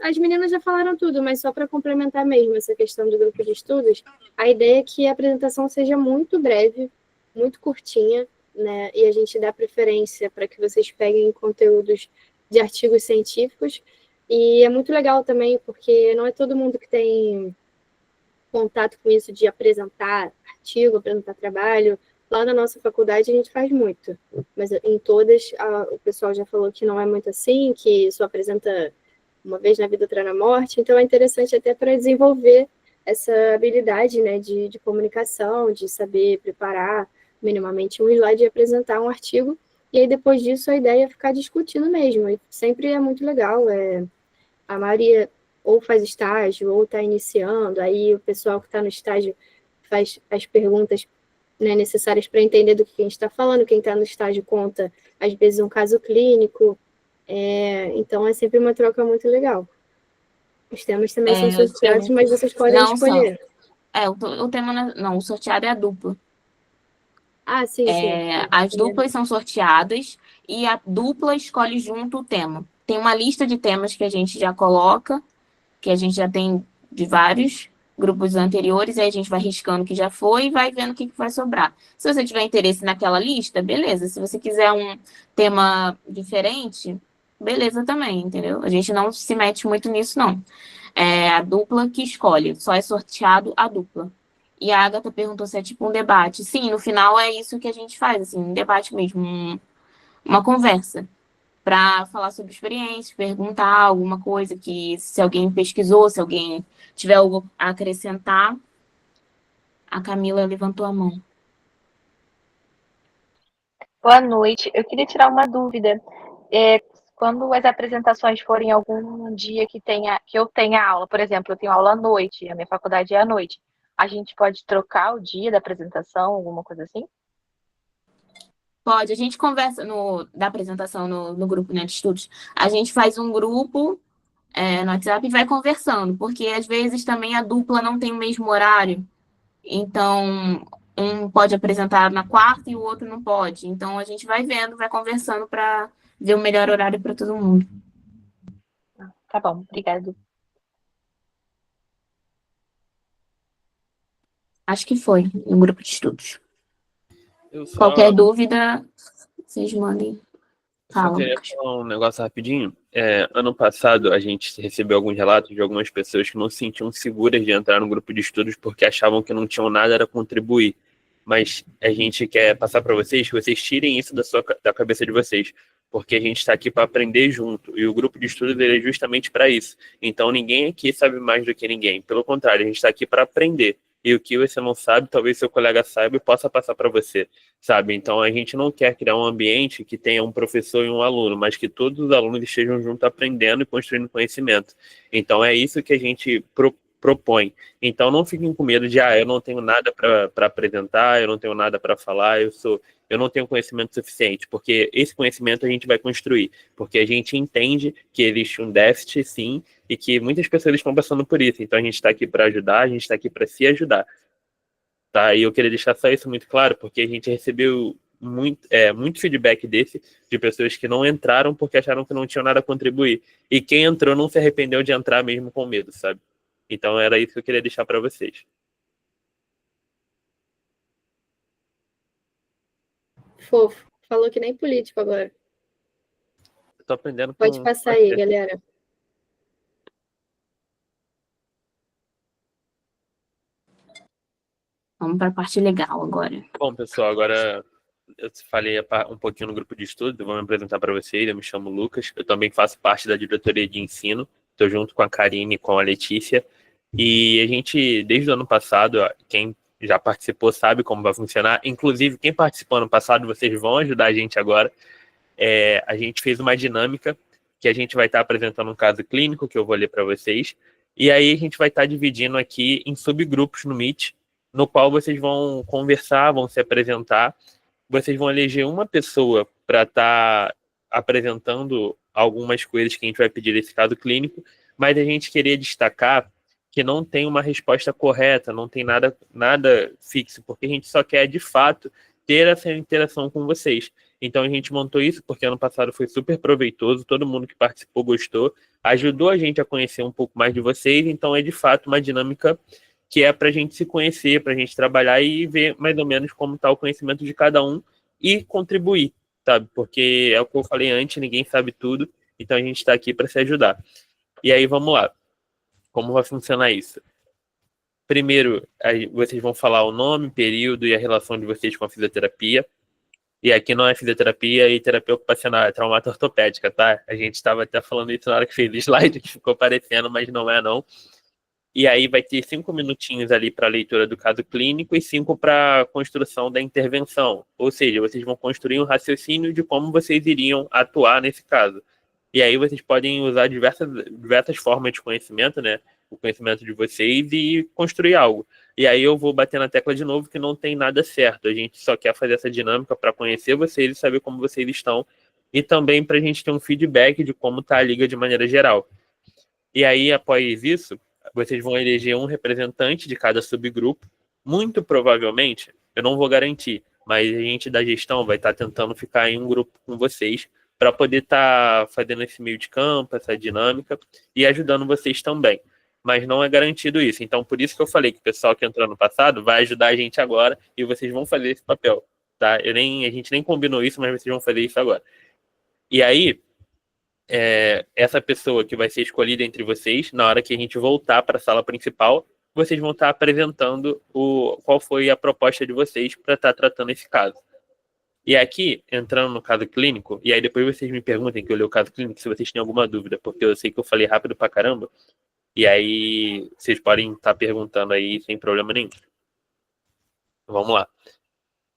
As meninas já falaram tudo, mas só para complementar mesmo essa questão do grupo de estudos, a ideia é que a apresentação seja muito breve, muito curtinha, né? E a gente dá preferência para que vocês peguem conteúdos de artigos científicos. E é muito legal também, porque não é todo mundo que tem contato com isso de apresentar artigo, apresentar trabalho. Lá na nossa faculdade a gente faz muito, mas em todas o pessoal já falou que não é muito assim, que só apresenta uma vez na vida, outra na morte. Então é interessante até para desenvolver essa habilidade, né, de comunicação, de saber preparar minimamente um slide e apresentar um artigo. E aí depois disso a ideia é ficar discutindo mesmo. E sempre é muito legal. A maioria ou faz estágio ou está iniciando. Aí o pessoal que está no estágio faz as perguntas, né, necessárias para entender do que a gente está falando. Quem está no estágio conta, às vezes, um caso clínico. Então, é sempre uma troca muito legal. Os temas também são sorteados, mas vocês podem
Não são.
escolher.
O tema não, o sorteado é a dupla.
Sim.
As duplas são sorteadas e a dupla escolhe junto o tema. Tem uma lista de temas que a gente já coloca, que a gente já tem de vários grupos anteriores, aí a gente vai riscando o que já foi e vai vendo o que vai sobrar. Se você tiver interesse naquela lista, beleza. Se você quiser um tema diferente, beleza também, entendeu? A gente não se mete muito nisso, não. É a dupla que escolhe, só é sorteado a dupla. E a Agatha perguntou se é tipo um debate. Sim, no final é isso que a gente faz, assim, um debate mesmo, uma conversa para falar sobre experiências, perguntar alguma coisa que, se alguém pesquisou, se alguém tiver algo a acrescentar. A Camila levantou a mão.
Boa noite. Eu queria tirar uma dúvida. Quando as apresentações forem algum dia que eu tenha aula, por exemplo, eu tenho aula à noite, a minha faculdade é à noite, a gente pode trocar o dia da apresentação, alguma coisa assim?
Pode, a gente conversa da apresentação no grupo, né, de estudos. A gente faz um grupo no WhatsApp e vai conversando, porque às vezes também a dupla não tem o mesmo horário. Então, um pode apresentar na quarta e o outro não pode. Então, a gente vai vendo, vai conversando para ver o melhor horário para todo mundo.
Tá bom, obrigado.
Acho que foi, no grupo de estudos. Qualquer dúvida, vocês mandem.
Só queria falar um negócio rapidinho. Ano passado, a gente recebeu alguns relatos de algumas pessoas que não se sentiam seguras de entrar no grupo de estudos porque achavam que não tinham nada a contribuir. Mas a gente quer passar para vocês que vocês tirem isso da cabeça de vocês, porque a gente está aqui para aprender junto, e o grupo de estudos é justamente para isso. Então, ninguém aqui sabe mais do que ninguém. Pelo contrário, a gente está aqui para aprender. E o que você não sabe, talvez seu colega saiba e possa passar para você, sabe? Então, a gente não quer criar um ambiente que tenha um professor e um aluno, mas que todos os alunos estejam juntos aprendendo e construindo conhecimento. Então, é isso que a gente propõe. Então, não fiquem com medo de, eu não tenho nada para apresentar, eu não tenho nada para falar, eu não tenho conhecimento suficiente, porque esse conhecimento a gente vai construir, porque a gente entende que existe um déficit, sim, e que muitas pessoas estão passando por isso. Então, a gente está aqui para ajudar, a gente está aqui para se ajudar. Tá? E eu queria deixar só isso muito claro, porque a gente recebeu muito feedback de pessoas que não entraram porque acharam que não tinham nada a contribuir. E quem entrou não se arrependeu de entrar mesmo com medo, sabe? Então, era isso que eu queria deixar para vocês.
Fofo. Falou que nem político agora.
Eu tô aprendendo
Pode passar aí, galera.
Vamos para a parte legal agora.
Bom, pessoal, agora eu falei um pouquinho no grupo de estudo, eu vou me apresentar para vocês. Eu me chamo Lucas, eu também faço parte da diretoria de ensino, estou junto com a Karine e com a Letícia. E a gente, desde o ano passado, quem já participou sabe como vai funcionar. Inclusive, quem participou ano passado, vocês vão ajudar a gente agora. A gente fez uma dinâmica que a gente vai estar apresentando um caso clínico, que eu vou ler para vocês. E aí a gente vai estar dividindo aqui em subgrupos no Meet, no qual vocês vão conversar, vão se apresentar. Vocês vão eleger uma pessoa para estar apresentando algumas coisas que a gente vai pedir nesse caso clínico, mas a gente queria destacar que não tem uma resposta correta, não tem nada fixo, porque a gente só quer, de fato, ter essa interação com vocês. Então a gente montou isso porque ano passado foi super proveitoso, todo mundo que participou gostou, ajudou a gente a conhecer um pouco mais de vocês, então é de fato uma dinâmica que é para a gente se conhecer, para a gente trabalhar e ver mais ou menos como está o conhecimento de cada um e contribuir, sabe? Porque é o que eu falei antes, ninguém sabe tudo, então a gente está aqui para se ajudar. E aí vamos lá, como vai funcionar isso? Primeiro, aí vocês vão falar o nome, período e a relação de vocês com a fisioterapia. E aqui não é fisioterapia e terapia ocupacional, é traumata ortopédica, tá? A gente estava até falando isso na hora que fez o slide, que ficou parecendo, mas não é não. E aí vai ter 5 minutinhos ali para a leitura do caso clínico e 5 para a construção da intervenção. Ou seja, vocês vão construir um raciocínio de como vocês iriam atuar nesse caso. E aí vocês podem usar diversas formas de conhecimento, né? O conhecimento de vocês e construir algo. E aí eu vou bater na tecla de novo que não tem nada certo. A gente só quer fazer essa dinâmica para conhecer vocês e saber como vocês estão. E também para a gente ter um feedback de como está a liga de maneira geral. E aí, após isso, vocês vão eleger um representante de cada subgrupo. Muito provavelmente, eu não vou garantir, mas a gente da gestão vai estar tentando ficar em um grupo com vocês para poder estar fazendo esse meio de campo, essa dinâmica e ajudando vocês também. Mas não é garantido isso. Então, por isso que eu falei que o pessoal que entrou no passado vai ajudar a gente agora e vocês vão fazer esse papel, tá? A gente nem combinou isso, mas vocês vão fazer isso agora. E aí, essa pessoa que vai ser escolhida entre vocês, na hora que a gente voltar para a sala principal, vocês vão estar apresentando qual foi a proposta de vocês para estar tratando esse caso. E aqui, entrando no caso clínico, e aí depois vocês me perguntem que eu li o caso clínico se vocês têm alguma dúvida, porque eu sei que eu falei rápido pra caramba, e aí vocês podem estar perguntando aí sem problema nenhum. Vamos lá.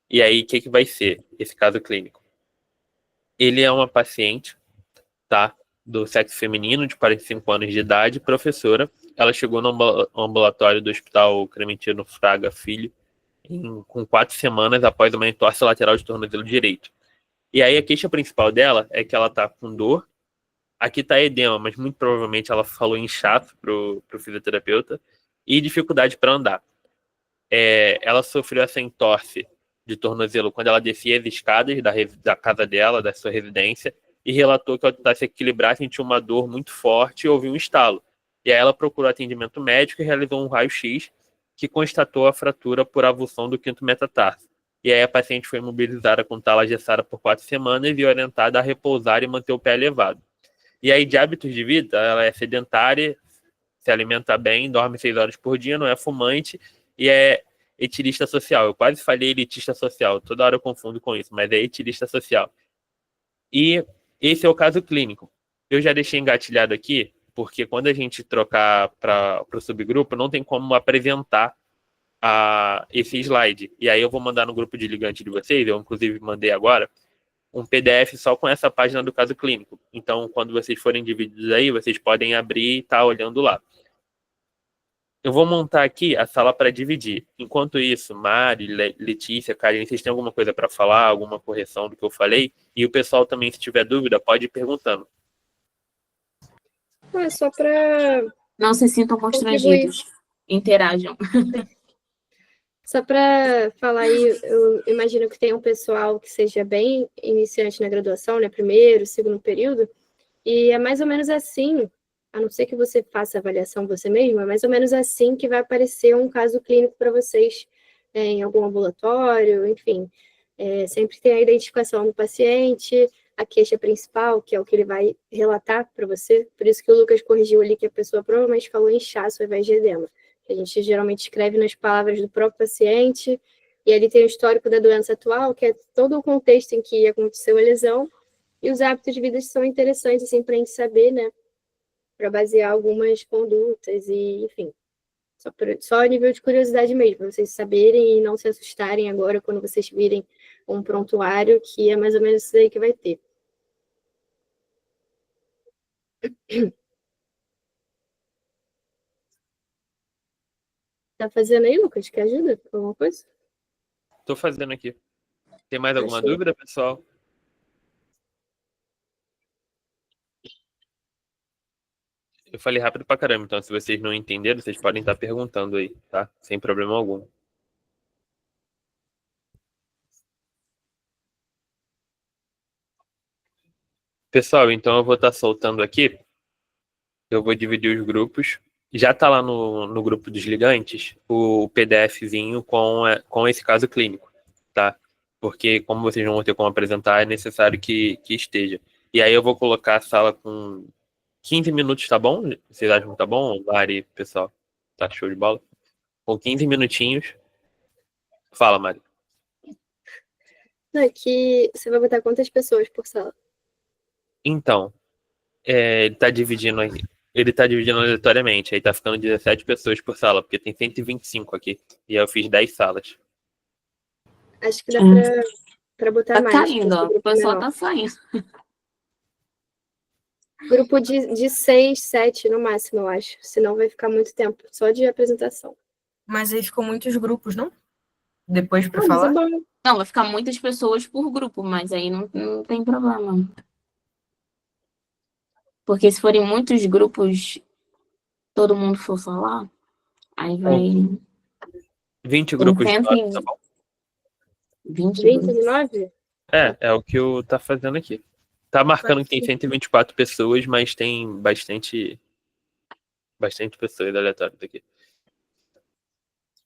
E aí, o que vai ser esse caso clínico? Ele é uma paciente, tá? Do sexo feminino, de 45 anos de idade, professora. Ela chegou no ambulatório do Hospital Clementino Fraga Filho com 4 semanas após uma entorse lateral de tornozelo direito. E aí a queixa principal dela é que ela tá com dor. Aqui tá edema, mas muito provavelmente ela falou inchaço pro fisioterapeuta e dificuldade para andar. Ela sofreu essa entorse de tornozelo quando ela descia as escadas da casa dela, da sua residência, e relatou que ao tentar se equilibrar sentiu uma dor muito forte e ouviu um estalo. E aí ela procurou atendimento médico e realizou um raio-x que constatou a fratura por avulsão do quinto metatarso. E aí a paciente foi imobilizada com tala gessada por 4 semanas e orientada a repousar e manter o pé elevado. E aí de hábitos de vida, ela é sedentária, se alimenta bem, dorme 6 horas por dia, não é fumante e é etilista social. Eu quase falei elitista social, toda hora eu confundo com isso, mas é etilista social. E esse é o caso clínico. Eu já deixei engatilhado aqui, porque quando a gente trocar para o subgrupo, não tem como apresentar esse slide. E aí eu vou mandar no grupo de ligante de vocês, eu inclusive mandei agora, um PDF só com essa página do caso clínico. Então, quando vocês forem divididos aí, vocês podem abrir e estar olhando lá. Eu vou montar aqui a sala para dividir. Enquanto isso, Mari, Letícia, Karine, vocês têm alguma coisa para falar, alguma correção do que eu falei? E o pessoal também, se tiver dúvida, pode ir perguntando.
É só para
Não se sintam constrangidos. Interajam.
Só para falar aí, eu imagino que tem um pessoal que seja bem iniciante na graduação, né? Primeiro, segundo período, e é mais ou menos assim, a não ser que você faça a avaliação você mesmo, é mais ou menos assim que vai aparecer um caso clínico para vocês em algum ambulatório, enfim. Sempre tem a identificação do paciente, a queixa principal, que é o que ele vai relatar para você, por isso que o Lucas corrigiu ali que a pessoa provavelmente falou inchaço ao invés de edema. A gente geralmente escreve nas palavras do próprio paciente, e ali tem o histórico da doença atual, que é todo o contexto em que aconteceu a lesão, e os hábitos de vida são interessantes, assim, para a gente saber, né, para basear algumas condutas, e, enfim, só a nível de curiosidade mesmo, para vocês saberem e não se assustarem agora quando vocês virem um prontuário, que é mais ou menos isso aí que vai ter. Tá fazendo aí, Lucas? Quer ajuda com alguma coisa?
Estou fazendo aqui. Tem mais alguma
Achei.
dúvida, pessoal? Eu falei rápido pra caramba, então se vocês não entenderam, vocês podem estar perguntando aí, tá? Sem problema algum. Pessoal, então eu vou estar soltando aqui. Eu vou dividir os grupos. Já está lá no grupo dos ligantes o PDFzinho com esse caso clínico, tá? Porque, como vocês não vão ter como apresentar, é necessário que esteja. E aí eu vou colocar a sala com 15 minutos, tá bom? Vocês acham que tá bom, Mari, pessoal? Tá show de bola? Com 15 minutinhos. Fala, Mari.
Não, aqui você vai botar quantas pessoas por sala?
Então, ele tá dividindo aqui. Ele tá dividindo aleatoriamente, aí tá ficando 17 pessoas por sala, porque tem 125 aqui. E aí eu fiz 10 salas.
Acho que dá
Hum.
pra botar
Tá
mais.
caindo,
porque
ó.
o
O
grupo é
pessoal
menor.
tá saindo.
Grupo de 6, 7 no máximo, eu acho. Senão vai ficar muito tempo só de apresentação.
Mas aí ficam muitos grupos, não? Depois pra
Ah, mas é
falar?
bom.
Não, vai ficar muitas pessoas por grupo, mas aí não tem problema. Porque se forem muitos grupos, todo mundo for falar, aí vai.
20
Tem
grupos de 9, tá bom?
120
20 de
grupos.
9?
É o que eu tá fazendo aqui. Tá marcando que tem 124 pessoas, mas tem bastante pessoas aleatórias aqui.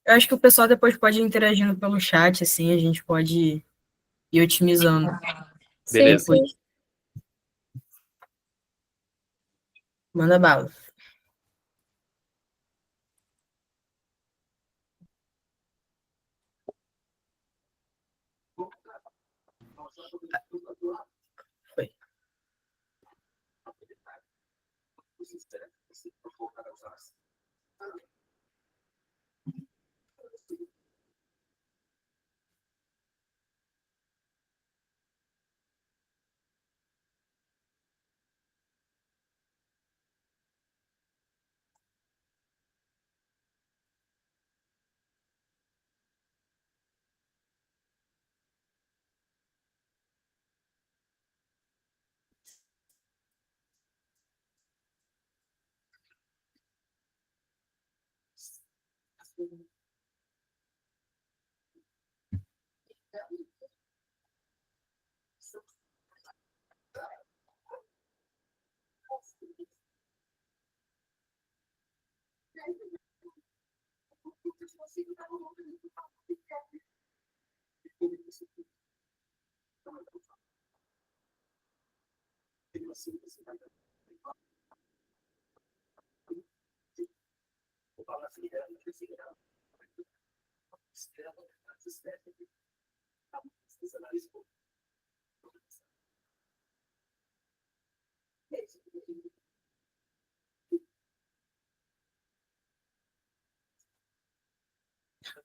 Eu acho que o pessoal depois pode ir interagindo pelo chat, assim, a gente pode ir otimizando.
Sim,
Beleza.
sim.
Manda bala. Foi.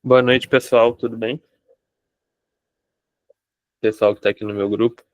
Boa noite, pessoal, tudo bem? Pessoal que tá aqui no meu grupo.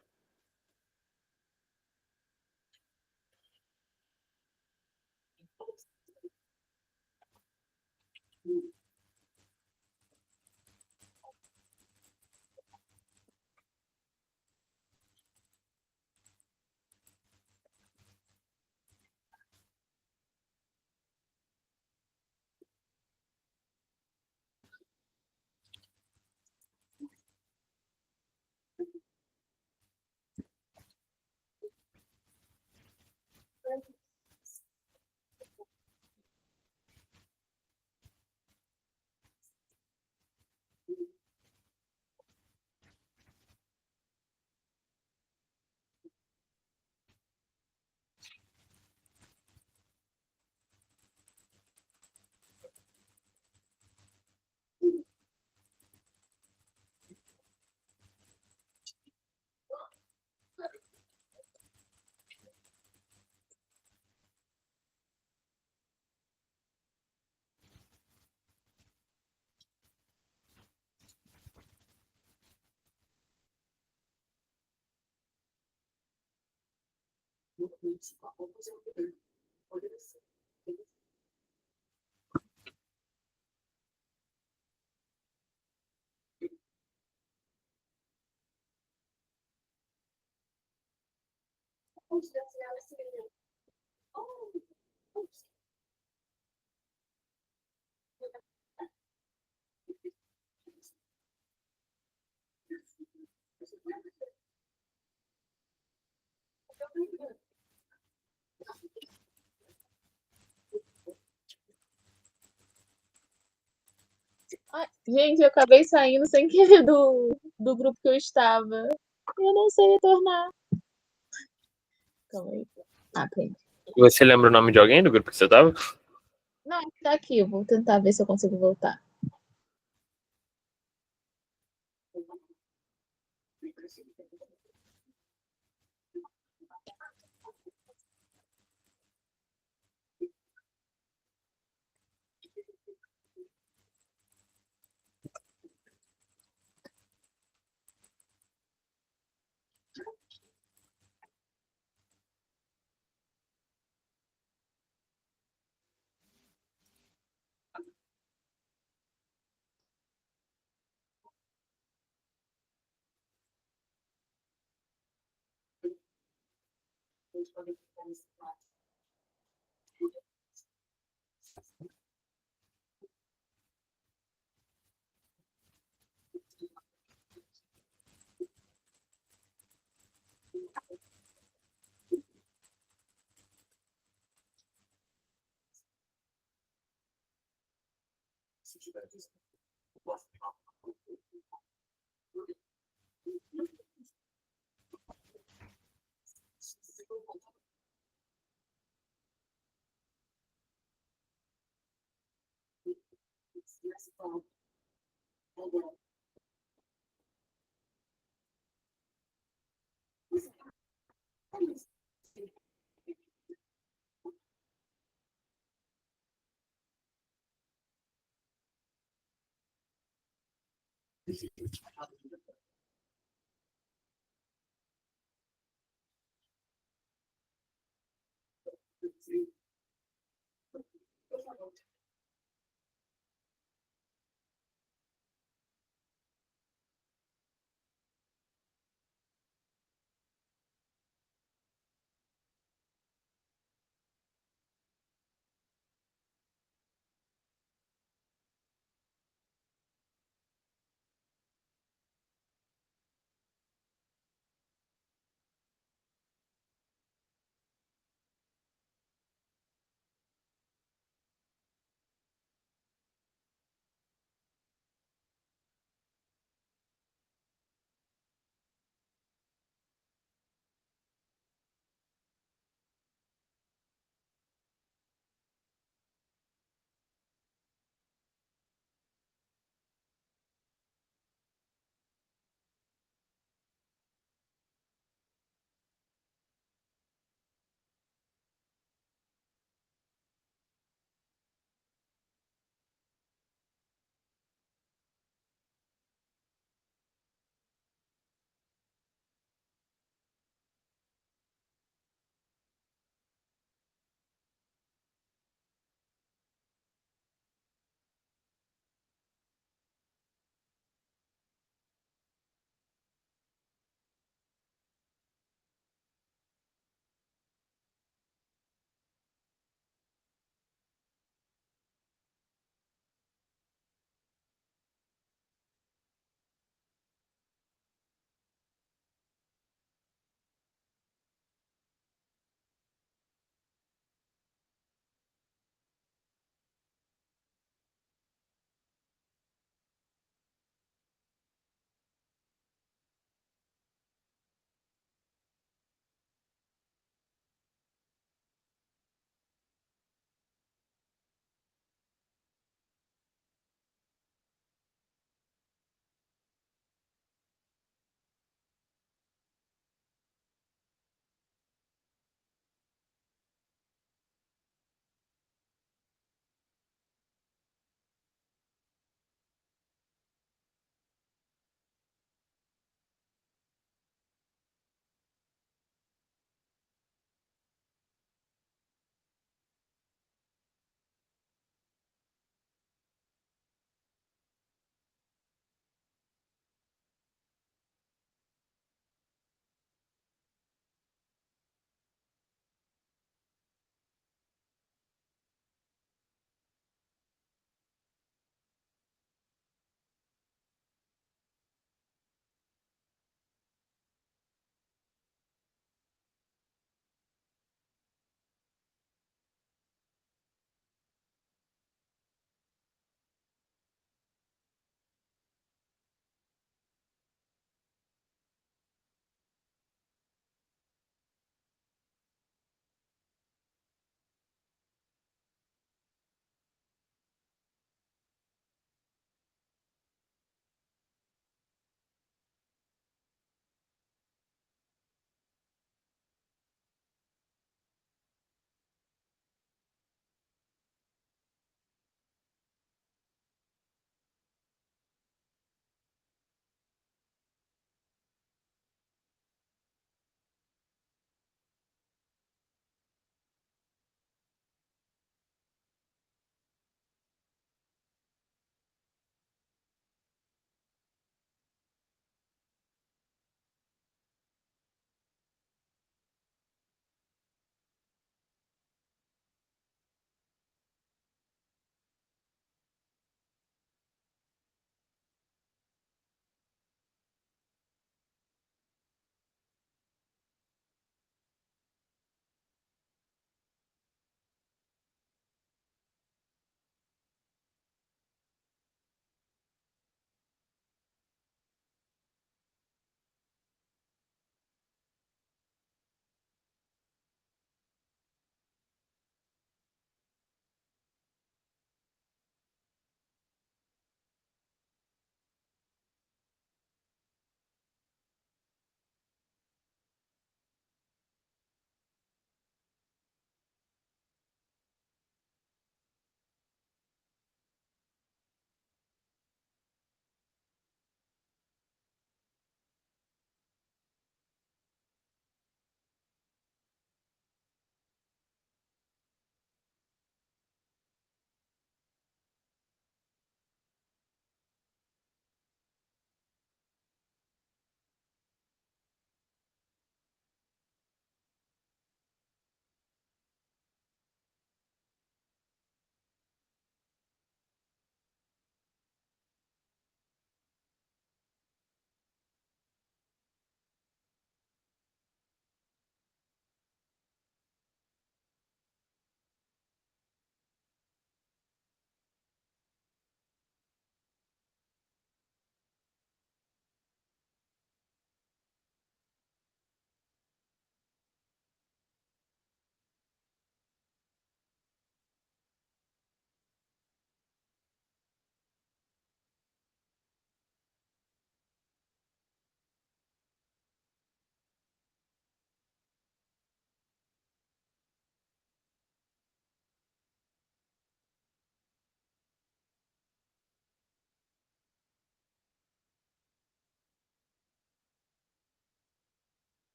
Ai, gente, eu acabei saindo sem querer do grupo que eu estava. Eu não sei retornar. Calma aí. Ah, peraí.
Você lembra o nome de alguém do grupo que você tava?
Não, tá aqui. Eu vou tentar ver se eu consigo voltar.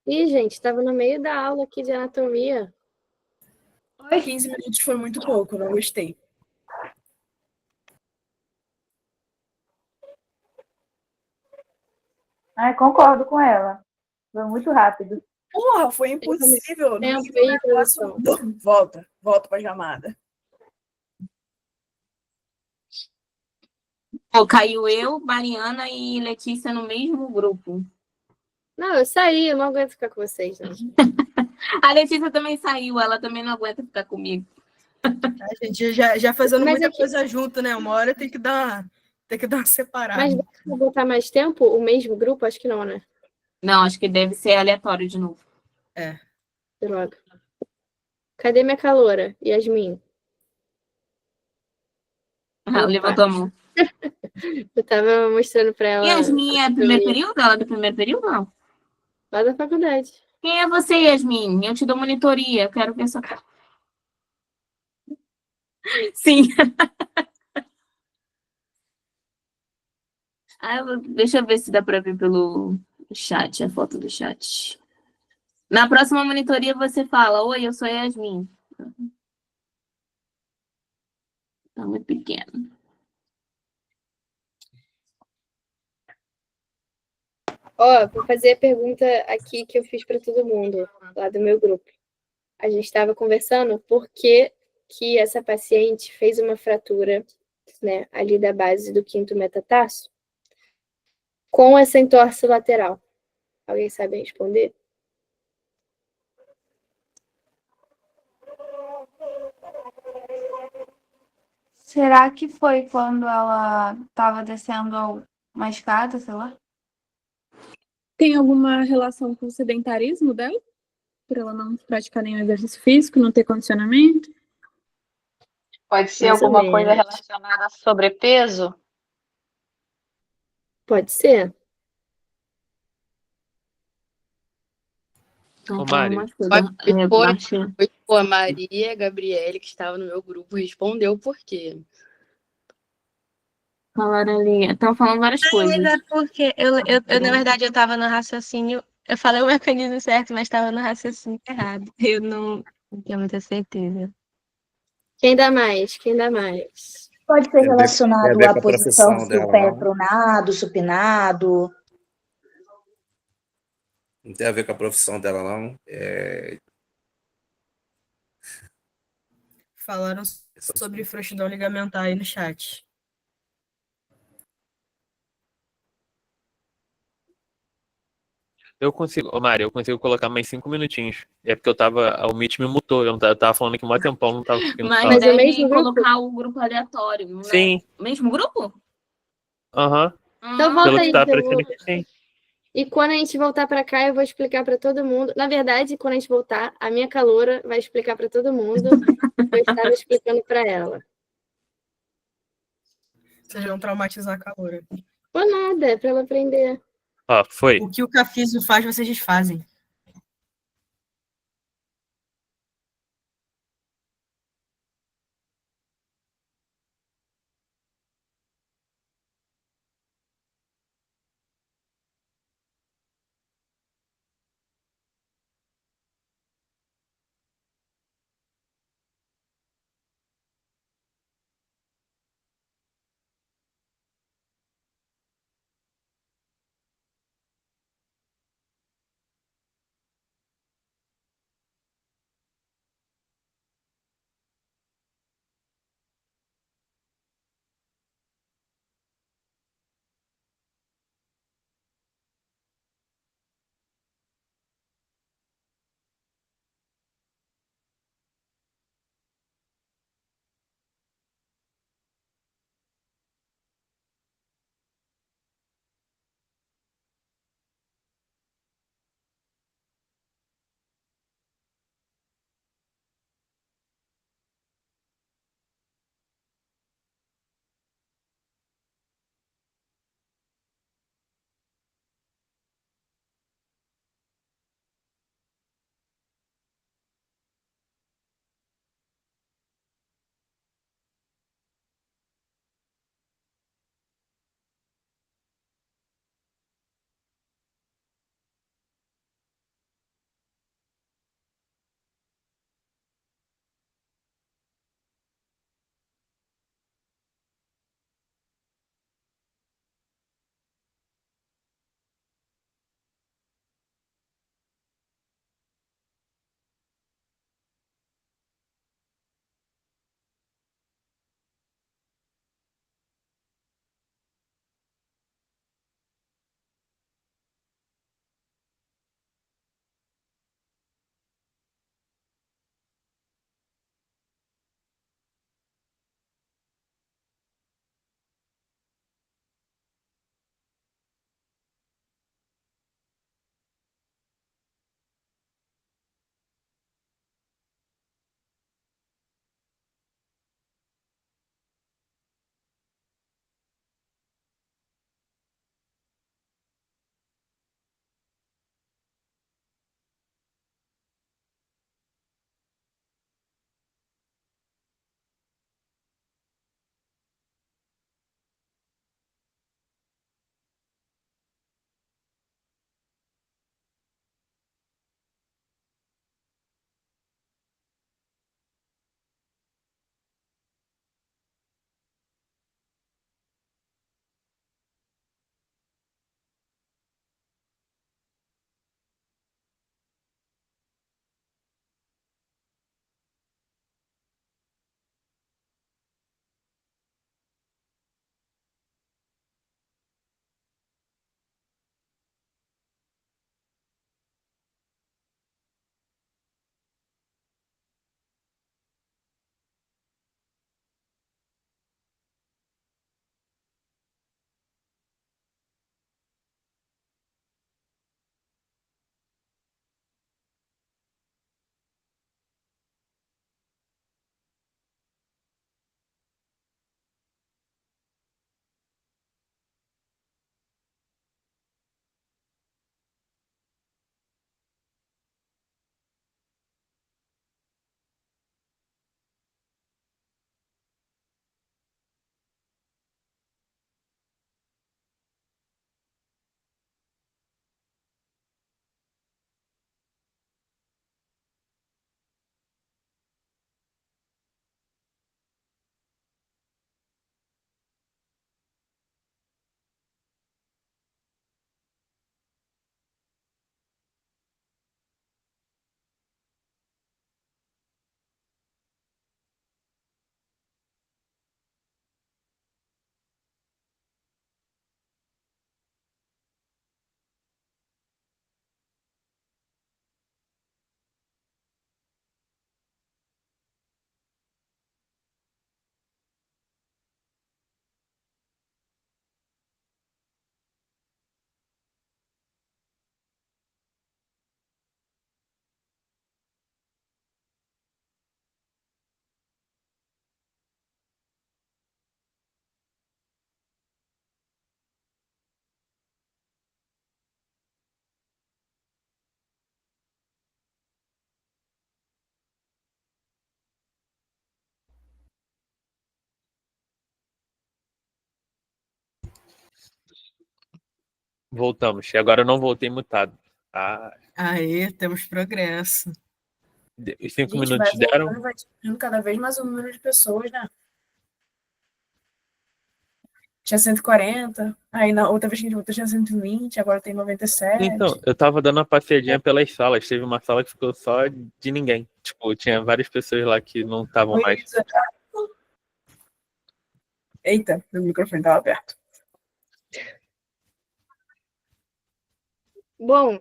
Ih, gente, estava no meio da aula aqui de anatomia.
15 minutos foi muito pouco, não gostei.
Ai, concordo com ela. Foi muito rápido.
Porra, foi impossível. No
Tempo
meio do
aí,
negócio,
produção.
volta pra chamada.
Pô, caiu eu, Mariana e Letícia no mesmo grupo.
Não, eu saí, eu não aguento ficar com vocês, não.
A Letícia também saiu, ela também não aguenta ficar comigo.
A gente já fazendo
Mas
muita
aqui-
coisa junto, né? Uma hora tem que dar uma separada.
Mas dá pra botar mais tempo o mesmo grupo? Acho que não, né?
Não, acho que deve ser aleatório de novo.
É.
Droga. Cadê minha caloura? Yasmin?
Ela levantou a mão.
Eu tava mostrando pra ela.
Yasmin é do primeiro período? Ela é do primeiro período, não?
Lá da faculdade.
Quem é você, Yasmin? Eu te dou monitoria, quero ver sua cara. Sim. Deixa eu ver se dá pra ver pelo chat, a foto do chat. Na próxima monitoria você fala: oi, eu sou a Yasmin. Tá muito pequeno.
Ó, vou fazer a pergunta aqui que eu fiz para todo mundo, lá do meu grupo. A gente estava conversando por que essa paciente fez uma fratura, né, ali da base do quinto metatarso com essa entorse lateral. Alguém sabe responder?
Será que foi quando ela estava descendo uma escada, sei lá?
Tem alguma relação com o sedentarismo dela? Por ela não praticar nenhum exercício físico, não ter condicionamento?
Pode ser
Mais ou
alguma coisa
menos.
relacionada a sobrepeso?
Pode ser.
Então,
Ô, Mari.
Foi a Maria e a Gabriele, que estava no meu grupo, respondeu o porquê.
Falaram ali, estão falando várias coisas.
Mas é porque na verdade, eu tava no raciocínio. Eu falei o mecanismo certo, mas estava no raciocínio errado. Eu não tenho muita certeza.
Quem dá mais? Quem dá mais?
Pode ser
Tem a ver
relacionado
com
à
a
posição
profissão
se o
dela,
pé é
não?
pronado, supinado.
Não tem a ver com a profissão dela, não.
Falaram sobre frouxidão ligamentar aí no chat.
Eu consigo, ô Mari, eu consigo colocar mais 5 minutinhos. É porque o Meet me mutou. Eu tava falando aqui um tempão, não tava conseguindo
Mas
falar.
Mas é o
deve
mesmo grupo?
colocar o grupo aleatório, não é?
Sim.
Mesmo grupo?
Aham.
Então volta
Pelo
aí,
que tá
que eu vou...
aparecendo aqui, sim.
E quando a gente voltar para cá, eu vou explicar para todo mundo. Na verdade, quando a gente voltar, a minha caloura vai explicar para todo mundo o que eu estava explicando para ela.
Vocês vão traumatizar a caloura.
Por nada, é para ela aprender.
Ó, foi.
O que o Cafizo faz, vocês desfazem.
Voltamos. E agora eu não voltei mutado. Ah,
Aê, temos progresso.
os 5
Gente,
minutos
vai
deram?
voltando, vai diminuindo cada vez mais o número de pessoas, né? Tinha 140, aí na outra vez que a gente voltou tinha 120, agora tem 97.
Então, eu tava dando uma passeadinha pelas salas. Teve uma sala que ficou só de ninguém. Tipo, tinha várias pessoas lá que não estavam mais.
Eita, meu microfone estava aberto.
Bom, o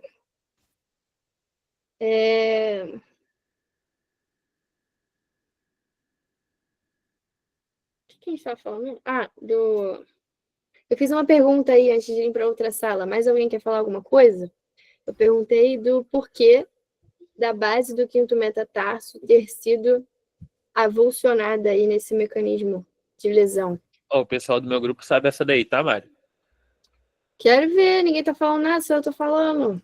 que a gente estava falando? Eu fiz uma pergunta aí antes de ir para outra sala. Mais alguém quer falar alguma coisa? Eu perguntei do porquê da base do quinto metatarso ter sido avulsionada aí nesse mecanismo de lesão.
Ó, o pessoal do meu grupo sabe essa daí, tá, Mário?
Quero ver, ninguém tá falando nada, só eu tô falando.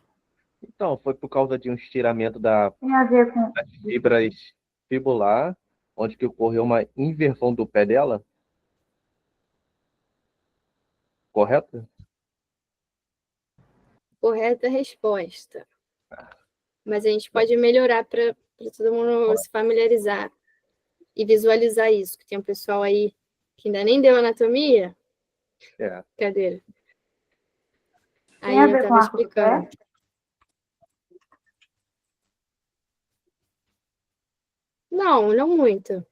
Então, foi por causa de um estiramento das
Tem a ver com.
fibras fibular, onde que ocorreu uma inversão do pé dela. Correto?
Correta resposta. Mas a gente pode melhorar para todo mundo se familiarizar e visualizar isso, que tem um pessoal aí que ainda nem deu anatomia.
É.
Cadeira. Aí
Tem a
eu
ver com
tava
arco do
explicando.
pé?
Não, não muito.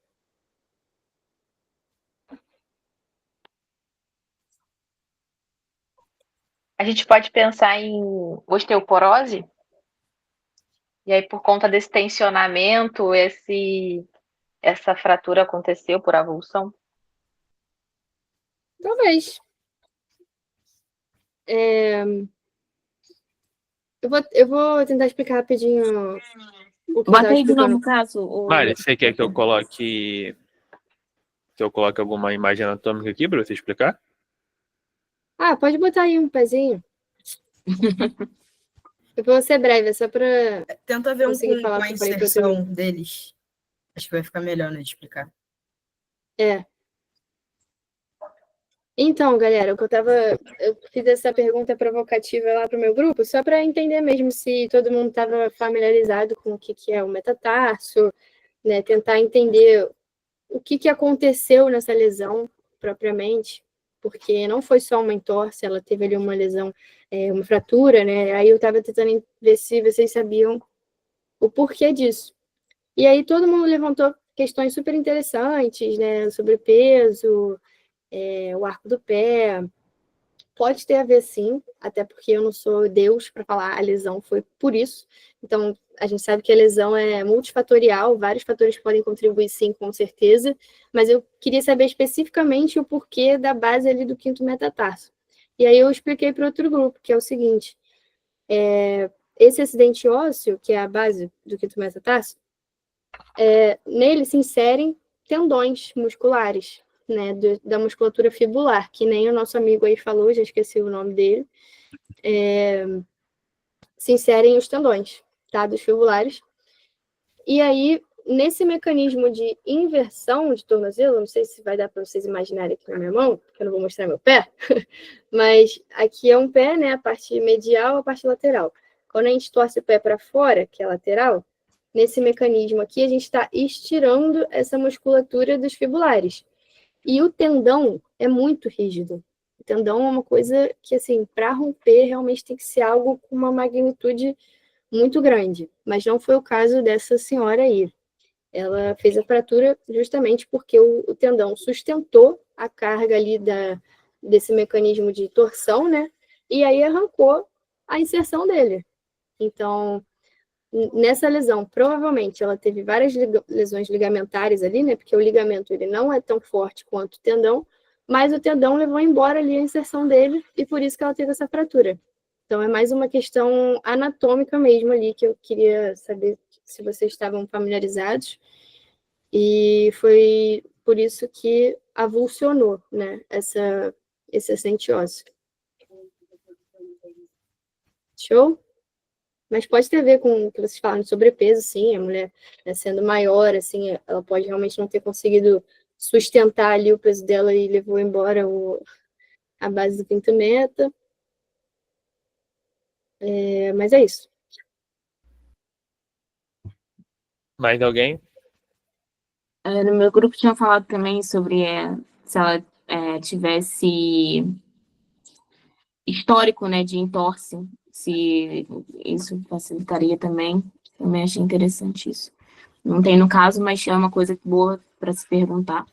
A gente pode pensar em osteoporose? E aí, por conta desse tensionamento, essa fratura aconteceu por avulsão?
Talvez. Eu vou tentar explicar rapidinho o que eu
Bota
tava
aí de novo
explicando.
o caso.
Mário, você quer que eu coloque alguma imagem anatômica aqui para você explicar?
Ah, pode botar aí um pezinho. Eu vou ser breve, é só para
Tenta ver
conseguir
com
falar
a
o que eu falei para todo
inserção
mundo.
deles. Acho que vai ficar melhor, né, de explicar.
Então, galera, eu fiz essa pergunta provocativa lá para o meu grupo, só para entender mesmo se todo mundo estava familiarizado com o que é o metatarso, né? Tentar entender o que aconteceu nessa lesão propriamente, porque não foi só uma entorse, ela teve ali uma lesão, uma fratura, né? Aí eu estava tentando ver se vocês sabiam o porquê disso. E aí todo mundo levantou questões super interessantes, né? Sobre peso, o arco do pé. Pode ter a ver, sim, até porque eu não sou Deus para falar a lesão foi por isso. Então, a gente sabe que a lesão é multifatorial, vários fatores podem contribuir, sim, com certeza, mas eu queria saber especificamente o porquê da base ali do quinto metatarso. E aí eu expliquei para outro grupo, que é o seguinte, esse acidente ósseo, que é a base do quinto metatarso, nele se inserem tendões musculares, né, da musculatura fibular, que nem o nosso amigo aí falou, já esqueci o nome dele, se inserem os tendões, tá, dos fibulares. E aí, nesse mecanismo de inversão de tornozelo, não sei se vai dar para vocês imaginarem aqui na minha mão, porque eu não vou mostrar meu pé, mas aqui é um pé, né, a parte medial, a parte lateral. Quando a gente torce o pé para fora, que é lateral, nesse mecanismo aqui, a gente está estirando essa musculatura dos fibulares. E o tendão é muito rígido. O tendão é uma coisa que, assim, para romper, realmente tem que ser algo com uma magnitude muito grande. Mas não foi o caso dessa senhora aí. Ela fez a fratura justamente porque o tendão sustentou a carga ali desse mecanismo de torção, né? E aí arrancou a inserção dele. Então, nessa lesão, provavelmente ela teve várias lesões ligamentares ali, né? Porque o ligamento ele não é tão forte quanto o tendão, mas o tendão levou embora ali a inserção dele e por isso que ela teve essa fratura. Então é mais uma questão anatômica mesmo ali que eu queria saber se vocês estavam familiarizados. E foi por isso que avulsionou, né? Esse acidente ósseo. Show? Mas pode ter a ver com o que vocês falaram de sobrepeso, sim, a mulher, né, sendo maior, assim, ela pode realmente não ter conseguido sustentar ali o peso dela e levou embora a base do quinto meta. Mas é isso.
Mais alguém?
No meu grupo tinha falado também sobre se ela tivesse histórico, né, de entorse, se isso facilitaria também. Também achei interessante isso. Não tem no caso, mas é uma coisa boa para se perguntar.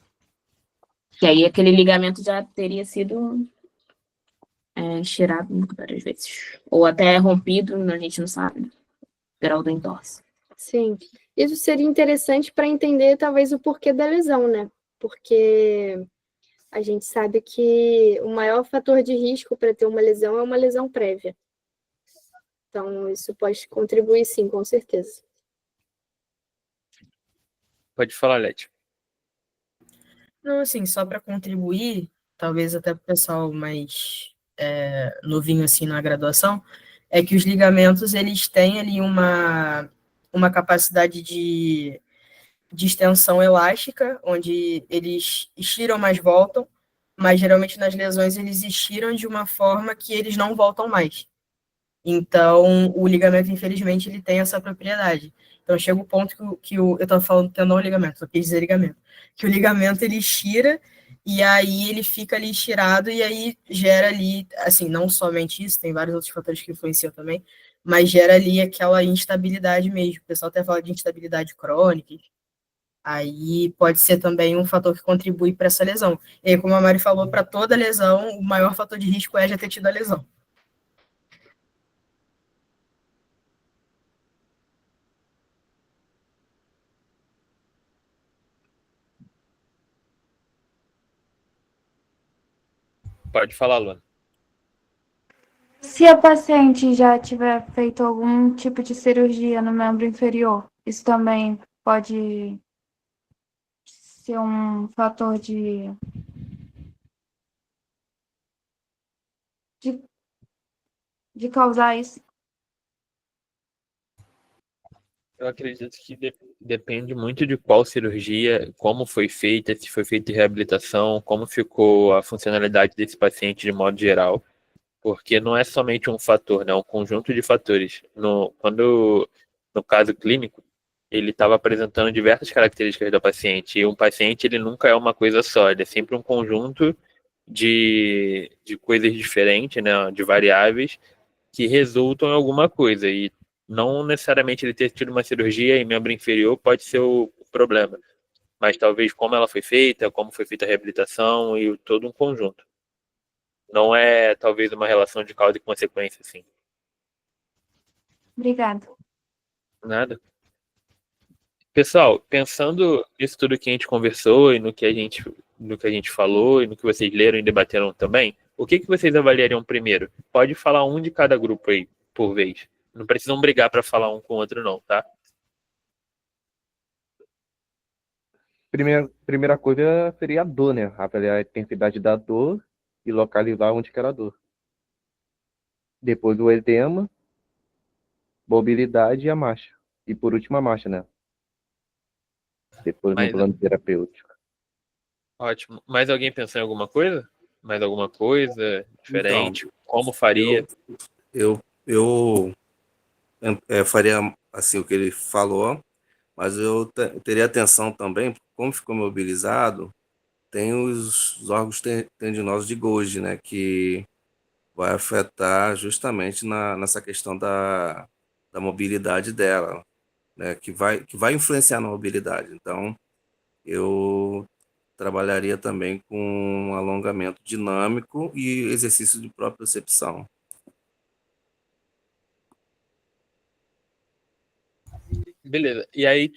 Que aí aquele ligamento já teria sido estirado várias vezes. Ou até rompido, a gente não sabe. Grau do entorse.
Sim. Isso seria interessante para entender, talvez, o porquê da lesão, né? Porque a gente sabe que o maior fator de risco para ter uma lesão é uma lesão prévia. Então, isso pode contribuir, sim, com certeza.
Pode falar, Leti.
Não, assim, só para contribuir, talvez até para o pessoal mais novinho assim na graduação, é que os ligamentos eles têm ali uma capacidade de extensão elástica, onde eles estiram, mas voltam, mas geralmente nas lesões eles estiram de uma forma que eles não voltam mais. Então, o ligamento, infelizmente, ele tem essa propriedade. Então, chega o ponto eu estava falando tendão ligamento, só quis dizer ligamento, que o ligamento ele estira e aí ele fica ali estirado e aí gera ali, assim, não somente isso, tem vários outros fatores que influenciam também, mas gera ali aquela instabilidade mesmo. O pessoal até fala de instabilidade crônica. Aí pode ser também um fator que contribui para essa lesão. E aí, como a Mari falou, para toda lesão, o maior fator de risco é já ter tido a lesão.
Pode falar, Luana.
Se a paciente já tiver feito algum tipo de cirurgia no membro inferior, isso também pode ser um fator de causar isso.
Eu acredito que depende muito de qual cirurgia, como foi feita, se foi feita reabilitação, como ficou a funcionalidade desse paciente de modo geral, porque não é somente um fator, né? É um conjunto de fatores. No caso clínico, ele estava apresentando diversas características do paciente, e um paciente ele nunca é uma coisa só, ele é sempre um conjunto de coisas diferentes, né? De variáveis que resultam em alguma coisa, e não necessariamente ele ter tido uma cirurgia em membro inferior pode ser o problema, mas talvez como ela foi feita, como foi feita a reabilitação e todo um conjunto. Não é talvez uma relação de causa e consequência, assim.
Obrigada.
Nada. Pessoal, pensando nisso tudo que a gente conversou e no que a gente falou e no que vocês leram e debateram também, o que vocês avaliariam primeiro? Pode falar um de cada grupo aí, por vez. Não precisam brigar para falar um com o outro, não, tá?
Primeira coisa seria a dor, né? Avaliar a intensidade da dor e localizar onde que era a dor. Depois o edema, mobilidade e a marcha. E por último a marcha, né? Depois no plano terapêutico.
Ótimo. Mais alguém pensou em alguma coisa? Mais alguma coisa diferente? Então, como faria?
Eu faria assim o que ele falou, mas eu teria atenção também, como ficou mobilizado, tem os órgãos tendinosos de Golgi, né, que vai afetar justamente nessa questão da mobilidade dela, né, que vai influenciar na mobilidade. Então, eu trabalharia também com um alongamento dinâmico e exercício de propriocepção.
Beleza. E aí,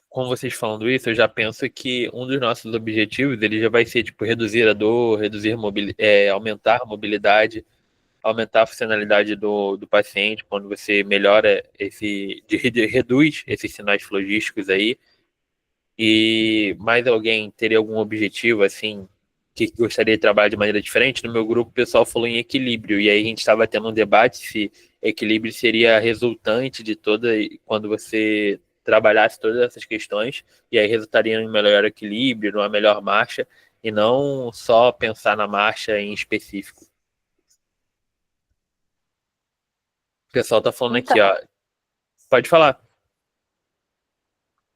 com vocês falando isso, eu já penso que um dos nossos objetivos ele já vai ser tipo reduzir a dor, aumentar a mobilidade, aumentar a funcionalidade do paciente quando você melhora reduz esses sinais flogísticos aí. E mais alguém teria algum objetivo assim que gostaria de trabalhar de maneira diferente? No meu grupo o pessoal falou em equilíbrio e aí a gente estava tendo um debate se equilíbrio seria resultante de quando você trabalhasse todas essas questões e aí resultaria em um melhor equilíbrio, numa melhor marcha e não só pensar na marcha em específico. pessoal tá falando
Então,
aqui, ó. Pode falar.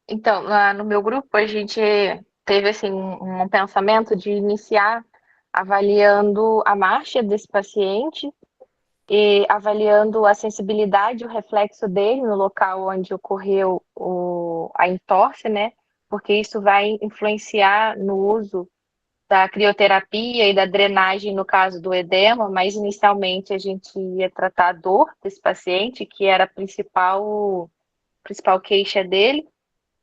então, lá no meu grupo, a gente teve assim, um pensamento de iniciar avaliando a marcha desse paciente e avaliando a sensibilidade e o reflexo dele no local onde ocorreu a entorse, né? Porque isso vai influenciar no uso da crioterapia e da drenagem no caso do edema, mas inicialmente a gente ia tratar a dor desse paciente, que era a principal queixa dele.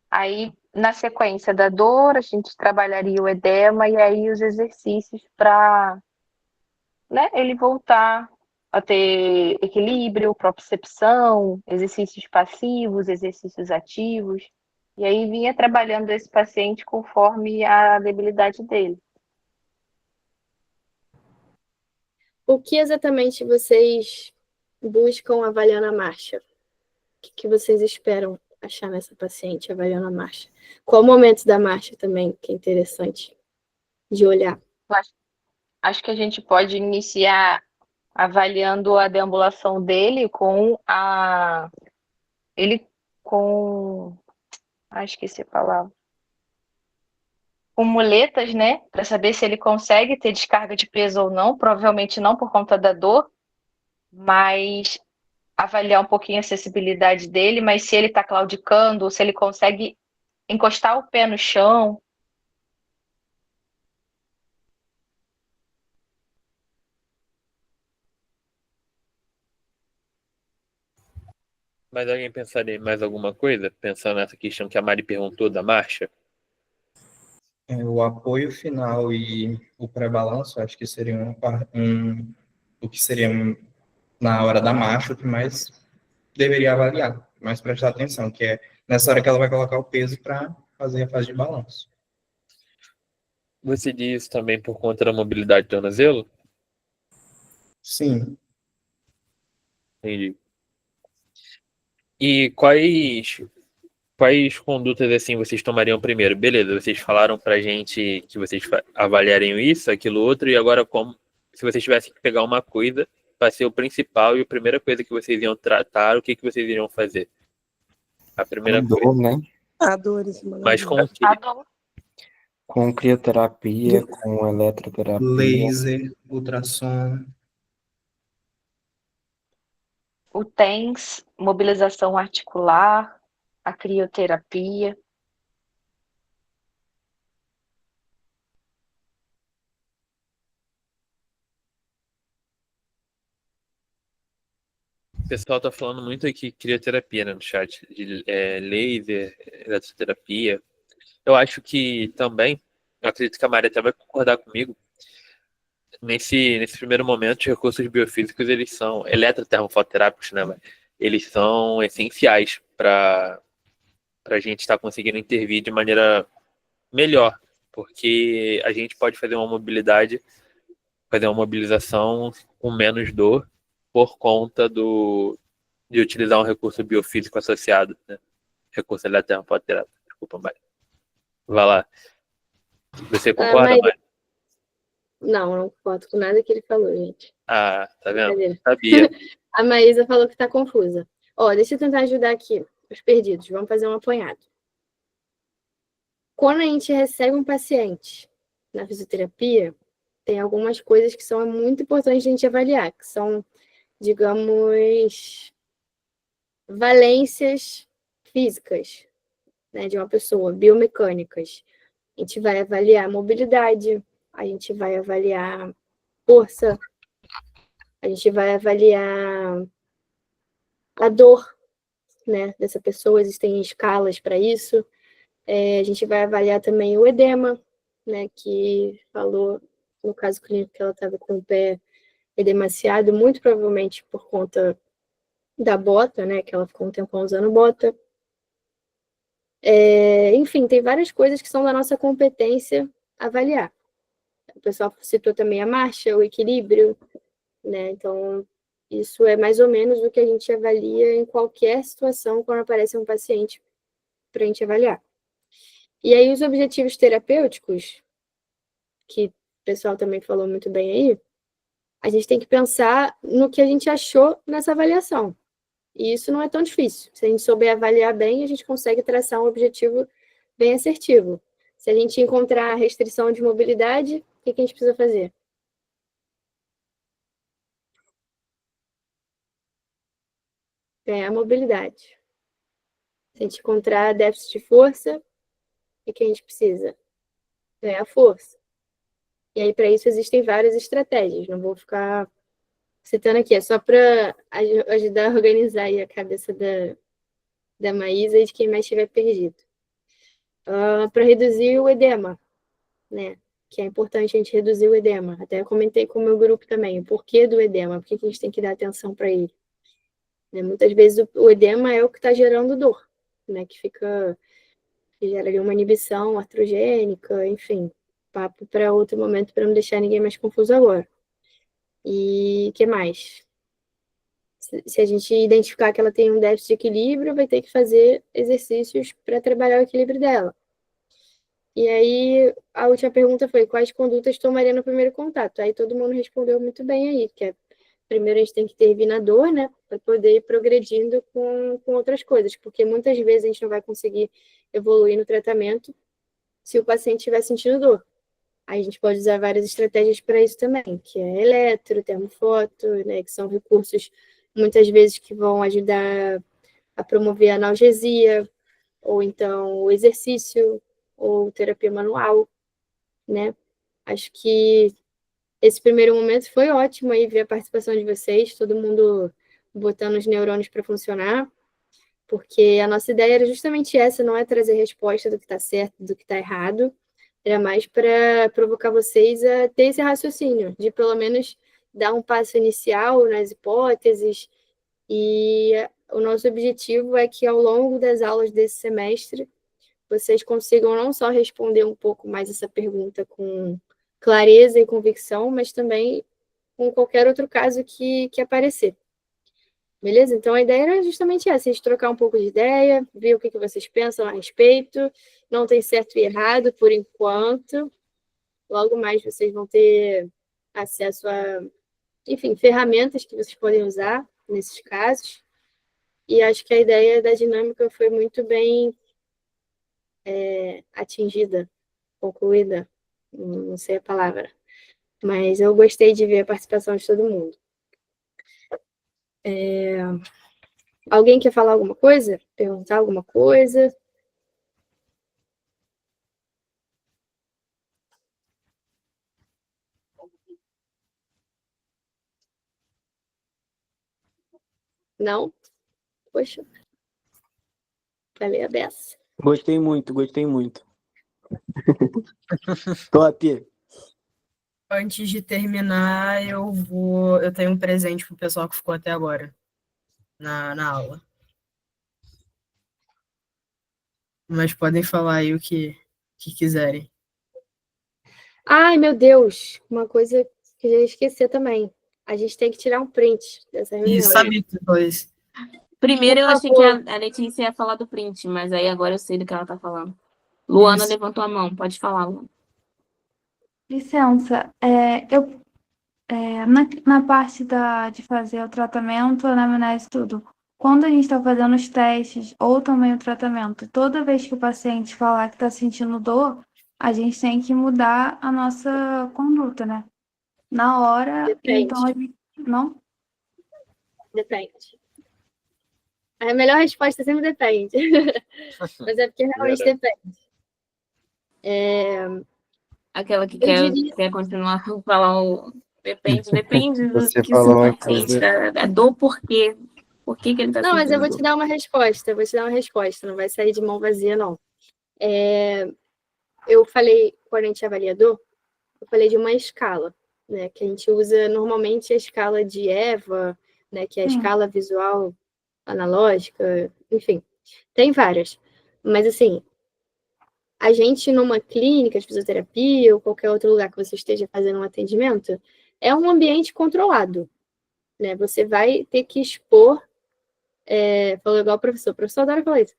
Aí, na sequência da dor, a gente trabalharia o edema e aí os exercícios para, né, ele voltar a ter equilíbrio, propriocepção, exercícios passivos, exercícios ativos. E aí vinha trabalhando esse paciente conforme a debilidade dele.
O que exatamente vocês buscam avaliando a marcha? O que vocês esperam achar nessa paciente avaliando a marcha? Qual o momento da marcha também, que é interessante de olhar?
Acho que a gente pode iniciar avaliando a deambulação dele com esqueci a palavra. Com muletas, né? Para saber se ele consegue ter descarga de peso ou não. Provavelmente não por conta da dor, mas avaliar um pouquinho a acessibilidade dele, mas se ele está claudicando, se ele consegue encostar o pé no chão.
Mas alguém pensaria em mais alguma coisa? Pensando nessa questão que a Mari perguntou da marcha?
O apoio final e o pré-balanço, acho que seria o que seria na hora da marcha, o que mais deveria avaliar, mais prestar atenção, que é nessa hora que ela vai colocar o peso para fazer a fase de balanço.
Você diz também por conta da mobilidade do tornozelo?
Sim.
Entendi. E quais condutas assim vocês tomariam primeiro? Beleza, vocês falaram pra gente que vocês avaliariam isso, aquilo outro, e agora se vocês tivessem que pegar uma coisa para ser o principal e a primeira coisa que vocês iam tratar, o que vocês iriam fazer? A primeira coisa.
Né?
A dor,
Mas com o quê?
Com crioterapia, com eletroterapia.
Laser, ultrassom.
O TENS, mobilização articular, a crioterapia.
O pessoal tá falando muito aqui crioterapia, né, no chat, de laser, eletroterapia. Eu acho que também, eu acredito que a Maria até vai concordar comigo, nesse primeiro momento, os recursos biofísicos, eles são eletrotermofototerápicos, né, mas eles são essenciais para a gente estar conseguindo intervir de maneira melhor, porque a gente pode fazer uma mobilização com menos dor por conta de utilizar um recurso biofísico associado, né? Recurso eletrotermofototerápico. Desculpa, Maria. Vai lá. Você concorda, Maria?
Não concordo com nada que ele falou, gente.
Ah, tá vendo? Sabia.
A Maísa falou que tá confusa. Deixa eu tentar ajudar aqui os perdidos. Vamos fazer um apanhado. Quando a gente recebe um paciente na fisioterapia, tem algumas coisas que são muito importantes a gente avaliar, que são, digamos, valências físicas, né, de uma pessoa, biomecânicas. A gente vai avaliar a mobilidade, a gente vai avaliar força, a gente vai avaliar a dor, né, dessa pessoa, existem escalas para isso. A gente vai avaliar também o edema, né, que falou, no caso clínico, que ela estava com o pé edemaciado, muito provavelmente por conta da bota, né, que ela ficou um tempão usando bota. Enfim, tem várias coisas que são da nossa competência avaliar. O pessoal citou também a marcha, o equilíbrio, né, então isso é mais ou menos o que a gente avalia em qualquer situação quando aparece um paciente para a gente avaliar. E aí os objetivos terapêuticos, que o pessoal também falou muito bem aí, a gente tem que pensar no que a gente achou nessa avaliação. E isso não é tão difícil. Se a gente souber avaliar bem, a gente consegue traçar um objetivo bem assertivo. Se a gente encontrar restrição de mobilidade, o que a gente precisa fazer? Ganhar mobilidade. Se a gente encontrar déficit de força, o que a gente precisa? Ganhar força. E aí, para isso, existem várias estratégias. Não vou ficar citando aqui, é só para ajudar a organizar aí a cabeça da Maísa e de quem mais estiver perdido. Para reduzir o edema, né? Que é importante a gente reduzir o edema. Até comentei com o meu grupo também, o porquê do edema, por que a gente tem que dar atenção para ele. Né? Muitas vezes o edema é o que está gerando dor, né? Que gera ali uma inibição artrogênica, enfim. Papo para outro momento, para não deixar ninguém mais confuso agora. E o que mais? Se a gente identificar que ela tem um déficit de equilíbrio, vai ter que fazer exercícios para trabalhar o equilíbrio dela. E aí, a última pergunta foi, quais condutas tomaria no primeiro contato? Aí todo mundo respondeu muito bem aí, que primeiro a gente tem que intervir na dor, né, para poder ir progredindo com outras coisas, porque muitas vezes a gente não vai conseguir evoluir no tratamento se o paciente estiver sentindo dor. Aí a gente pode usar várias estratégias para isso também, que é eletro, termofoto, né, que são recursos muitas vezes que vão ajudar a promover a analgesia, ou então o exercício, ou terapia manual, né? Acho que esse primeiro momento foi ótimo aí ver a participação de vocês, todo mundo botando os neurônios para funcionar, porque a nossa ideia era justamente essa, não é trazer resposta do que está certo, do que está errado, era mais para provocar vocês a ter esse raciocínio, de pelo menos dar um passo inicial nas hipóteses, e o nosso objetivo é que ao longo das aulas desse semestre, vocês consigam não só responder um pouco mais essa pergunta com clareza e convicção, mas também com qualquer outro caso que aparecer. Beleza? Então, a ideia era justamente essa, a gente trocar um pouco de ideia, ver o que vocês pensam a respeito, não tem certo e errado por enquanto, logo mais vocês vão ter acesso a, enfim, ferramentas que vocês podem usar nesses casos, e acho que a ideia da dinâmica foi muito bem atingida, concluída, não sei a palavra, mas eu gostei de ver a participação de todo mundo. Alguém quer falar alguma coisa? Perguntar alguma coisa? Não? Poxa. Falei a beça.
Gostei muito, gostei muito. Top.
Antes de terminar, eu tenho um presente pro pessoal que ficou até agora na aula. Mas podem falar aí o que quiserem.
Ai, meu Deus, uma coisa que eu já ia esquecer também. A gente tem que tirar um print dessa reunião.
Isso, sabia que depois.
Primeiro eu
Por
achei que
favor.
a Letícia ia falar do print, mas aí agora eu sei do que ela tá falando. Luana
Isso.
levantou a mão, pode falar, Luana.
Licença, na parte de fazer o tratamento, a anamnese, tudo, quando a gente está fazendo os testes ou também o tratamento, toda vez que o paciente falar que está sentindo dor, a gente tem que mudar a nossa conduta, né? Na hora,
Depende.
então a gente... Não?
Depende. A melhor resposta sempre depende. Mas é porque realmente depende.
Aquela que
Eu diria-
quer continuar a falar o... Depende do
Você
que
falou
o
uma
paciente
coisa.
a dor por quê? Por que ele tá
Não, mas eu
sentindo
vou
dor?
te dar uma resposta, não vai sair de mão vazia, não. Eu falei, quando a gente é avaliador, eu falei de uma escala, né, que a gente usa normalmente a escala de EVA, né, que é a escala visual analógica, enfim, tem várias. Mas, assim, a gente numa clínica de fisioterapia ou qualquer outro lugar que você esteja fazendo um atendimento, é um ambiente controlado, né? Você vai ter que expor, falou igual o professor adora falar isso,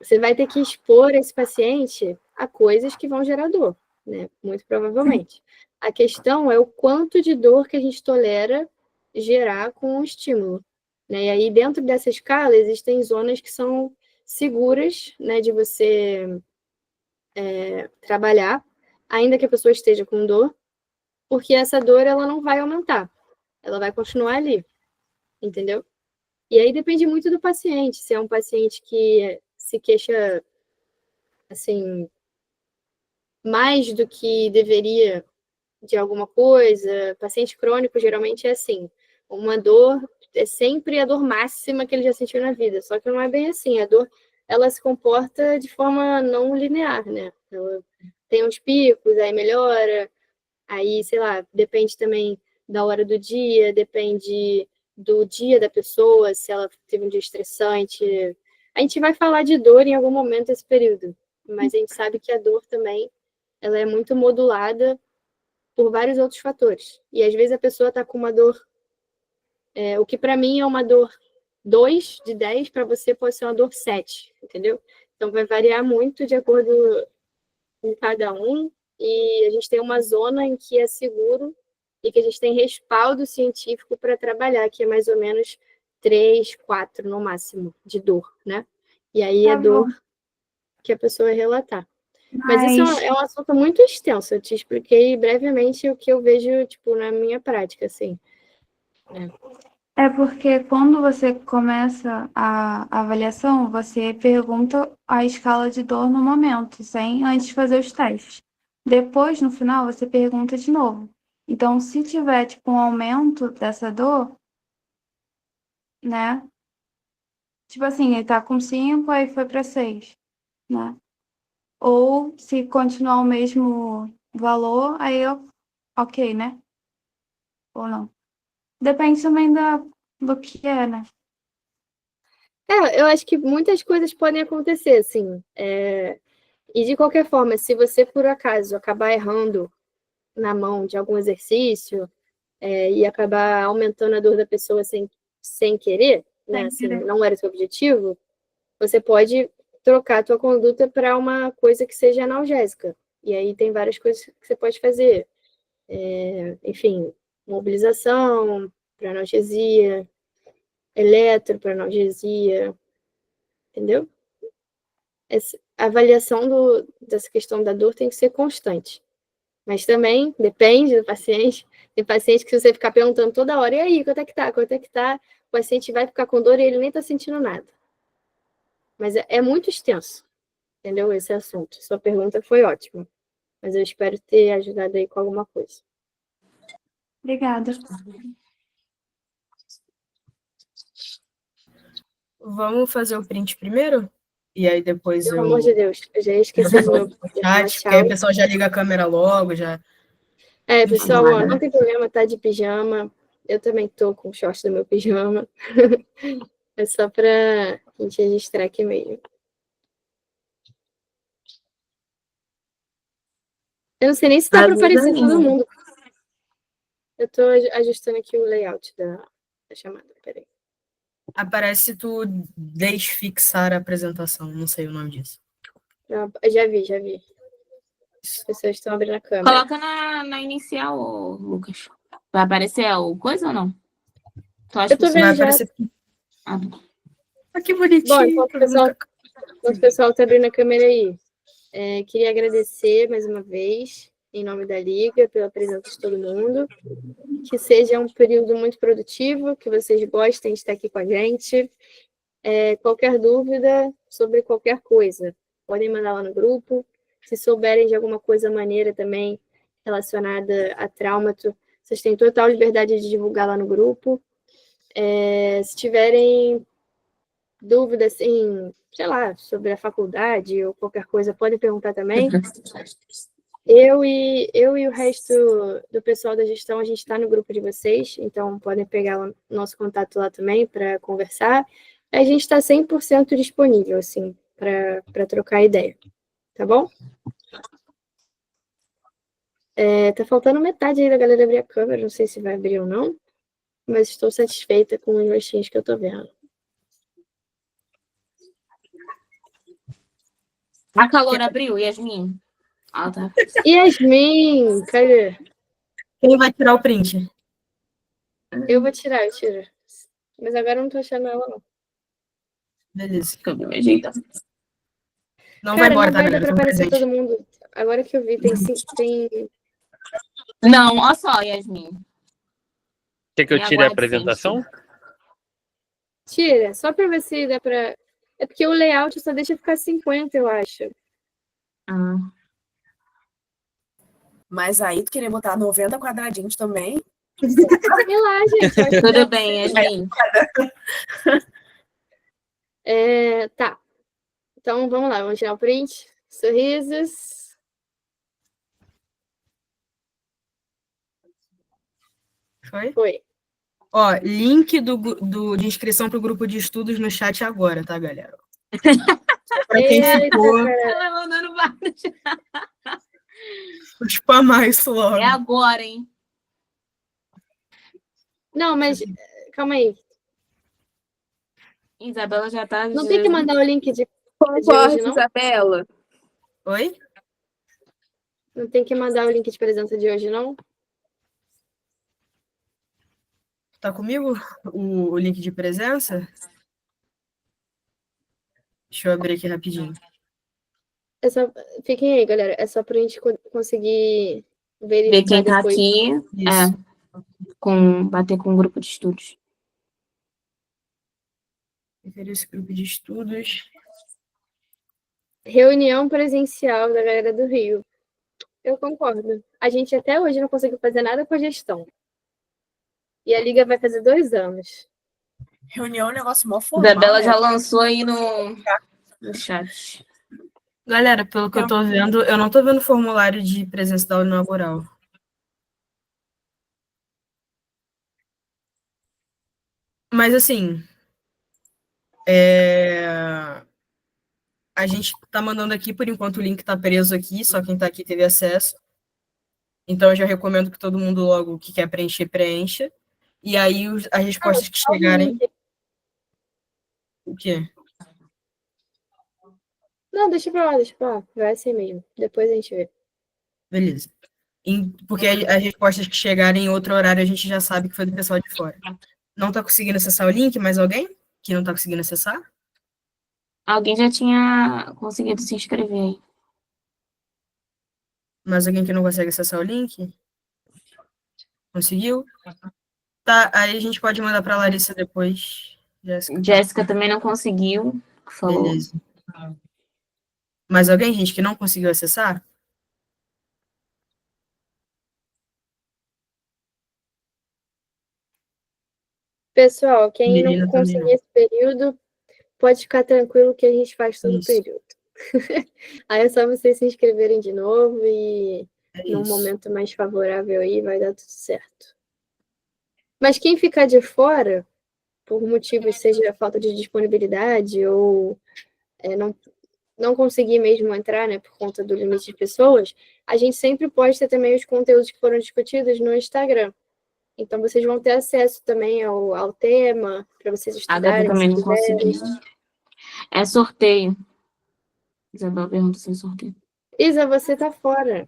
você vai ter que expor esse paciente a coisas que vão gerar dor, né? Muito provavelmente. A questão é o quanto de dor que a gente tolera gerar com o estímulo, né? E aí, dentro dessa escala, existem zonas que são seguras, né, de você trabalhar, ainda que a pessoa esteja com dor, porque essa dor ela não vai aumentar, ela vai continuar ali, entendeu? E aí depende muito do paciente, se é um paciente que se queixa, assim, mais do que deveria de alguma coisa. Paciente crônico geralmente é assim, uma dor é sempre a dor máxima que ele já sentiu na vida, só que não é bem assim, a dor ela se comporta de forma não linear, né? Ela tem uns picos, aí melhora, aí, sei lá, depende também da hora do dia, depende do dia da pessoa, se ela teve um dia estressante. A gente vai falar de dor em algum momento desse período, mas a gente sabe que a dor também ela é muito modulada por vários outros fatores. E às vezes a pessoa está com uma dor, o que para mim é uma dor 2 de 10, para você pode ser uma dor 7, entendeu? Então vai variar muito de acordo com cada um, e a gente tem uma zona em que é seguro e que a gente tem respaldo científico para trabalhar, que é mais ou menos 3, 4 no máximo de dor, né? E aí
Tá
é dor
bom.
que a pessoa vai relatar. Mas isso
Mas
é um assunto muito extenso. Eu te expliquei brevemente o que eu vejo, tipo, na minha prática, assim.
é porque quando você começa a avaliação, você pergunta a escala de dor no momento, sem antes fazer os testes. Depois, no final, você pergunta de novo. Então, se tiver, tipo, um aumento dessa dor, né? Tipo assim, ele tá com 5, aí foi para 6, né? Ou se continuar o mesmo valor, aí eu, ok, né? Ou não. Depende também do que é, né?
Eu acho que muitas coisas podem acontecer, assim. E de qualquer forma, se você, por acaso, acabar errando na mão de algum exercício, e acabar aumentando a dor da pessoa sem querer, né? Assim, não era o seu objetivo, você pode trocar a tua conduta para uma coisa que seja analgésica. E aí tem várias coisas que você pode fazer. Enfim, mobilização para analgesia, eletro para analgesia, entendeu? A avaliação dessa questão da dor tem que ser constante. Mas também depende do paciente. Tem paciente que se você ficar perguntando toda hora, e aí, quanto é que tá? Quanto é que tá? O paciente vai ficar com dor e ele nem tá sentindo nada. Mas é muito extenso, entendeu? Esse assunto. Sua pergunta foi ótima. Mas eu espero ter ajudado aí com alguma coisa.
Obrigada.
Vamos fazer o print primeiro? E aí depois
Pelo amor de Deus, eu já ia esquecer do meu
chat, que aí o pessoal já liga a câmera logo, já...
Pessoal, ó, não tem problema, tá de pijama. Eu também tô com o short do meu pijama. É só pra a gente registrar aqui mesmo. Eu não sei nem se dá pra aparecer todo mundo. Eu tô ajustando aqui o layout da chamada, peraí.
Aparece se tu desfixar a apresentação, não sei o nome disso.
Já vi. As pessoas estão abrindo a câmera.
Coloca na inicial, Lucas. Vai aparecer o coisa ou não?
Eu tô vendo já.
Que bonitinho.
Bom, enquanto o pessoal tá abrindo a câmera aí, queria agradecer mais uma vez, em nome da Liga, pela presença de todo mundo. Que seja um período muito produtivo, que vocês gostem de estar aqui com a gente. Qualquer dúvida sobre qualquer coisa, podem mandar lá no grupo. Se souberem de alguma coisa maneira também relacionada a traumato, vocês têm total liberdade de divulgar lá no grupo. Se tiverem dúvidas, assim, sei lá, sobre a faculdade ou qualquer coisa, podem perguntar também. Eu e o resto do pessoal da gestão, a gente está no grupo de vocês, então podem pegar o nosso contato lá também para conversar. A gente está 100% disponível, assim, para trocar ideia, tá bom? Tá faltando metade aí da galera abrir a câmera, não sei se vai abrir ou não, mas estou satisfeita com os rostinhos que eu tô vendo.
A calor abriu, Yasmin. Tá.
Yasmin, cadê?
Quem vai tirar o print?
Eu vou tirar, eu tiro. Mas agora eu não tô achando ela, não.
Beleza. Não vai
Cara,
embora,
não
tá,
vai dar
galera?
pra
Foi um
aparecer
presente.
todo mundo. Agora que eu vi, tem...
Não, olha só, Yasmin.
Quer que eu
Me
tire a
aguarde,
apresentação?
Tira, só pra ver se dá pra... É porque o layout só deixa ficar 50, eu acho.
Mas aí tu queria botar 90 quadradinhos também.
Sei lá, gente. Eu acho que
Tudo
dá
bem,
pra-
Yasmin.
Tá. Então, vamos lá. Vamos tirar o print. Sorrisos.
Foi?
Foi.
Ó, link de inscrição pro grupo de estudos no chat agora, tá, galera? Só pra quem ficou,
Ela mandando vários.
spamar isso logo.
É agora, hein?
Não, mas... Calma aí.
Isabela já tá...
Não tem que mandar o link de
Concordo,
hoje, não?
Isabela.
Oi?
Não tem que mandar o link de presença de hoje, não?
Tá comigo o link de presença? Deixa eu abrir aqui rapidinho.
Fiquem aí, galera. É só pra gente conseguir
Ver
verificar
quem tá
depois.
aqui. Bater com o grupo de estudos.
Esse grupo de estudos.
Reunião presencial da galera do Rio. Eu concordo. A gente até hoje não conseguiu fazer nada com a gestão. E a Liga vai fazer 2 anos.
Reunião é um negócio mó formal.
Isabela já
né?
lançou aí no chat.
Galera, pelo que eu tô vendo, eu não tô vendo formulário de presença da aula inaugural. Mas, assim, a gente tá mandando aqui, por enquanto o link tá preso aqui, só quem tá aqui teve acesso. Então, eu já recomendo que todo mundo logo que quer preencher, preencha. E aí, as respostas que chegarem... O quê?
Não, deixa pra lá. Vai assim mesmo. Depois a gente vê.
Beleza. Porque as respostas que chegarem em outro horário, a gente já sabe que foi do pessoal de fora. Não tá conseguindo acessar o link? Mais alguém que não tá conseguindo acessar?
Alguém já tinha conseguido se inscrever aí.
Mais alguém que não consegue acessar o link? Conseguiu? Tá, aí a gente pode mandar pra Larissa depois.
Jéssica também não conseguiu. Falou.
Beleza. Mais alguém, gente, que não conseguiu acessar?
Pessoal, quem
Melina
não
também
conseguir
não.
esse período, pode ficar tranquilo que a gente faz todo o período. Aí é só vocês se inscreverem de novo e num momento mais favorável aí vai dar tudo certo. Mas quem ficar de fora, por motivos seja falta de disponibilidade ou não conseguir mesmo entrar, né, por conta do limite de pessoas, a gente sempre posta também os conteúdos que foram discutidos no Instagram. Então, vocês vão ter acesso também ao tema, para vocês
A Gabi
estudarem,
também
se
não
quiserem.
conseguiu. É sorteio. Isabela pergunta se é sorteio.
Isa, você tá fora.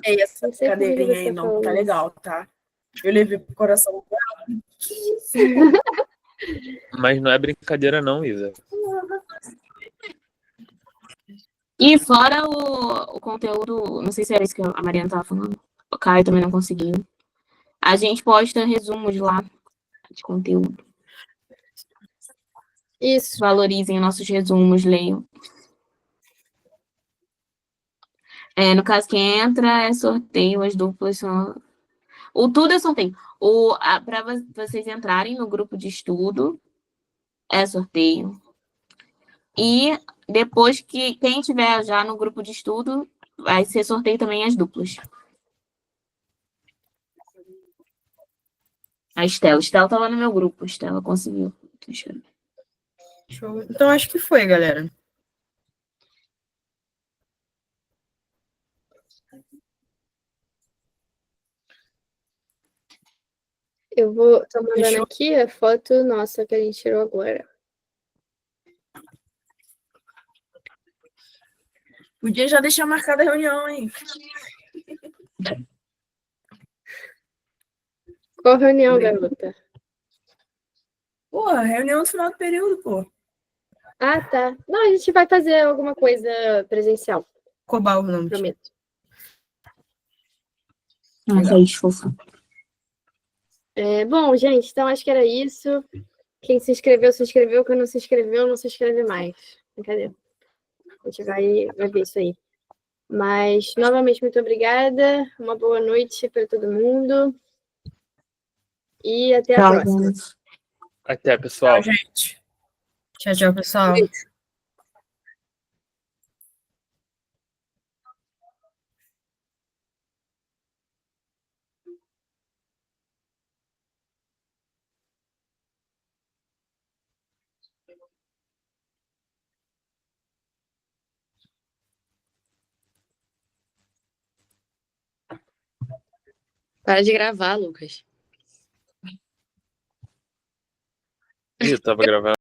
Ei, essa
Não sei por que
cadeirinha
você
aí
tá
não
falando
tá
isso.
legal, tá? Eu levei pro coração.
Mas não é brincadeira não, Isa.
E fora o conteúdo, não sei se era isso que a Mariana estava falando, o Caio também não conseguiu. A gente posta resumos lá de conteúdo.
Isso.
Valorizem nossos resumos, leiam. No caso, quem entra é sorteio, as duplas são... O tudo é sorteio. Para vocês entrarem no grupo de estudo, é sorteio. E depois que quem tiver já no grupo de estudo, vai ser sorteio também as duplas. A Estela. Estela estava no meu grupo. A Estela conseguiu.
Show. Então, acho que foi, galera.
Tô mandando aqui a foto nossa que a gente tirou agora.
Podia já deixar marcada a reunião, hein?
Qual reunião, garota?
Porra, reunião no final do período, pô.
Ah, tá. Não, a gente vai fazer alguma coisa presencial.
Cobal, não.
Prometo.
Nossa, isso, fofa.
Bom, gente, então acho que era isso. Quem se inscreveu, se inscreveu. Quem não se inscreveu, não se inscreve mais. Brincadeira. A gente vai ver isso aí. Mas, novamente, muito obrigada. Uma boa noite para todo mundo. E até a próxima.
Até, pessoal.
Tchau, gente.
Tchau, pessoal.
Para de gravar, Lucas.
Ih, eu tava gravando.